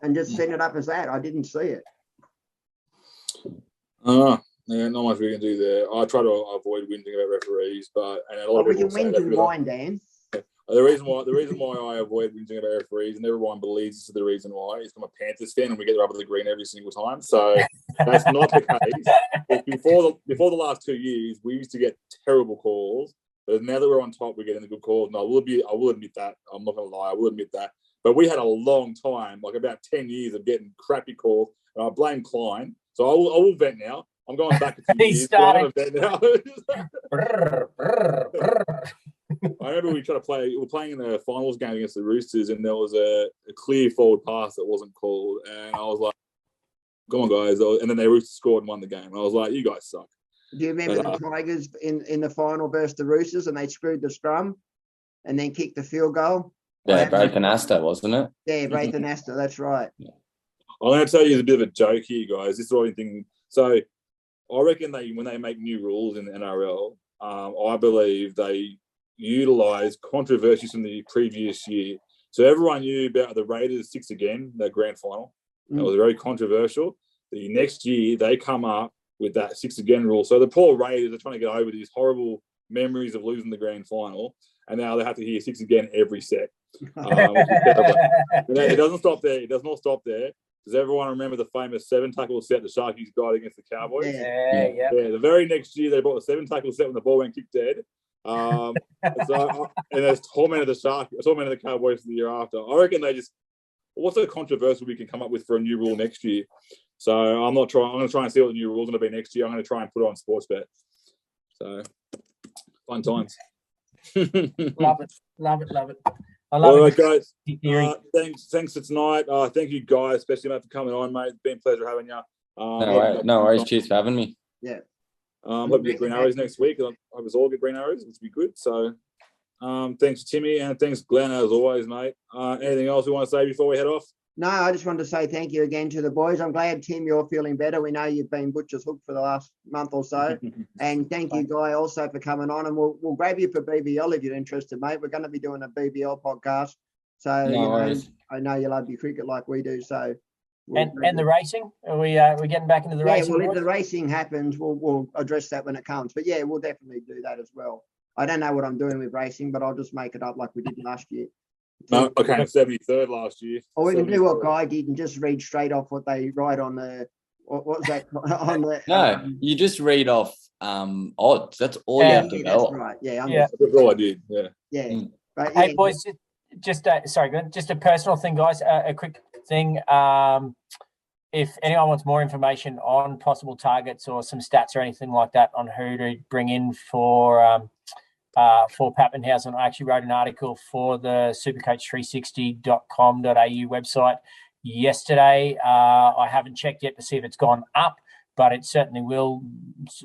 And just send it up as that. I didn't see it.
Yeah, not much we can do there. I try to avoid whinging about referees, and a lot of
we
people
can
say
whinge and whine, Dan.
The reason why I avoid whinging about referees, and everyone believes this is the reason why, is I'm a Panthers fan and we get the rub of the green every single time. So that's not the case. But before the last 2 years, we used to get terrible calls. But now that we're on top, we're getting the good calls. And I will admit that. I'm not going to lie. I will admit that. But we had a long time, like about 10 years of getting crappy calls. And I blame Klein. So I will vent now. I'm going back a few years.
Started.
I remember we were playing in the finals game against the Roosters, and there was a clear forward pass that wasn't called. And I was like, come on, guys. And then the Roosters scored and won the game. And I was like, you guys suck.
Do you remember the Tigers in the final versus the Roosters, and they screwed the scrum and then kicked the field goal?
Yeah, Braithen Astor, wasn't it?
Yeah, Braithen Astor, that's right.
I'm going to tell you a bit of a joke here, guys. This is what I'm thinking. So I reckon when they make new rules in the NRL, I believe they utilise controversies from the previous year. So everyone knew about the Raiders 6 again, that grand final. That was very controversial. The next year, they come up with that 6 again rule. So the poor Raiders are trying to get over these horrible memories of losing the grand final, and now they have to hear 6 again every set. It doesn't stop there. It does not stop there. Does everyone remember the famous 7-tackle set the Sharkies got against the Cowboys?
Yeah.
The very next year, they brought the 7-tackle set when the ball went kick dead. And they tormented the Cowboys the year after. I reckon what's the controversial we can come up with for a new rule next year? So I'm going to try and see what the new rules are going to be next year. I'm going to try and put it on Sportsbet. So fun times.
Love it. I love it.
All right, guys. Thanks for tonight. Thank you, guys, especially mate, for coming on, mate. It's been a pleasure having you.
No worries. Cheers for having me.
Yeah.
Hope you get green arrows next week. I hope us all get green arrows, which would be good. So thanks, Timmy, and thanks, Glenn, as always, mate. Anything else we want to say before we head off?
No, I just wanted to say thank you again to the boys. I'm glad, Tim, you're feeling better. We know you've been butcher's hook for the last month or so. And thank you, Guy, also for coming on. And we'll grab you for BBL if you're interested, mate. We're going to be doing a BBL podcast. So, I know you love your cricket like we do. So,
and the racing? Are we getting back into the racing?
Well, if the racing happens, we'll address that when it comes. But, yeah, we'll definitely do that as well. I don't know what I'm doing with racing, but I'll just make it up like we did last year.
No, I came 73rd last year.
Or we can do what Guy did and just read straight off what they write on the what was that on the
you just read off odds. That's all you have to go.
That's right. Yeah,
that's all I did.
Yeah. But,
hey boys, just a personal thing, guys. A quick thing. If anyone wants more information on possible targets or some stats or anything like that on who to bring in for Pappenhausen, I actually wrote an article for the supercoach360.com.au website yesterday. I haven't checked yet to see if it's gone up, but it certainly will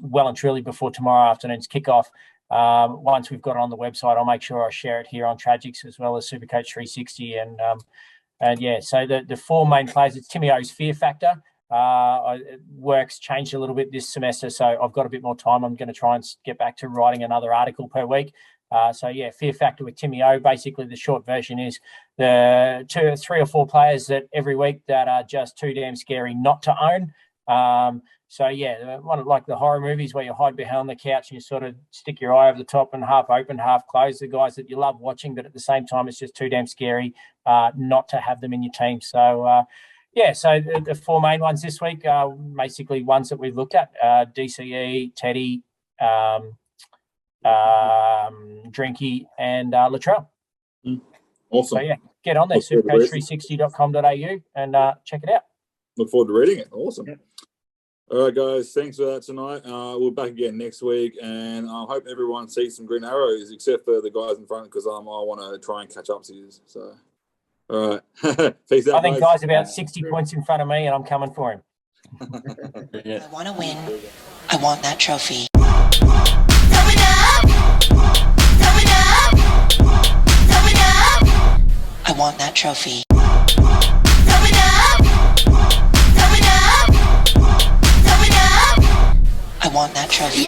well and truly before tomorrow afternoon's kickoff. Once we've got it on the website, I'll make sure I share it here on Tragics as well as Supercoach 360. And yeah, so the four main players, it's Timmy O's fear factor. Work's changed a little bit this semester, so I've got a bit more time. I'm going to try and get back to writing another article per week. So yeah, fear factor with Timmy O. Basically, the short version is the 2, 3 or 4 players that every week that are just too damn scary not to own. So yeah, one of like the horror movies where you hide behind the couch and you sort of stick your eye over the top and half open, half closed. The guys that you love watching, but at the same time, it's just too damn scary not to have them in your team. So. Yeah, so the 4 main ones this week are basically ones that we've looked at, DCE, Teddy, Drinky, and Latrell.
Awesome.
So, yeah, get on there, supercoach360.com.au, and check it out.
Look forward to reading it. Awesome.
Yep.
All right, guys, thanks for that tonight. We'll be back again next week, and I hope everyone sees some green arrows, except for the guys in front, because I want to try and catch up to you. So. All right. Peace out,
I think
boys.
Guy's about 60 points in front of me, and I'm coming for him.
I want to win. I want that trophy. Throw it up! Throw it up! Throw it up! I want that trophy. Throw it up! Throw it up! Throw it up! I want that trophy.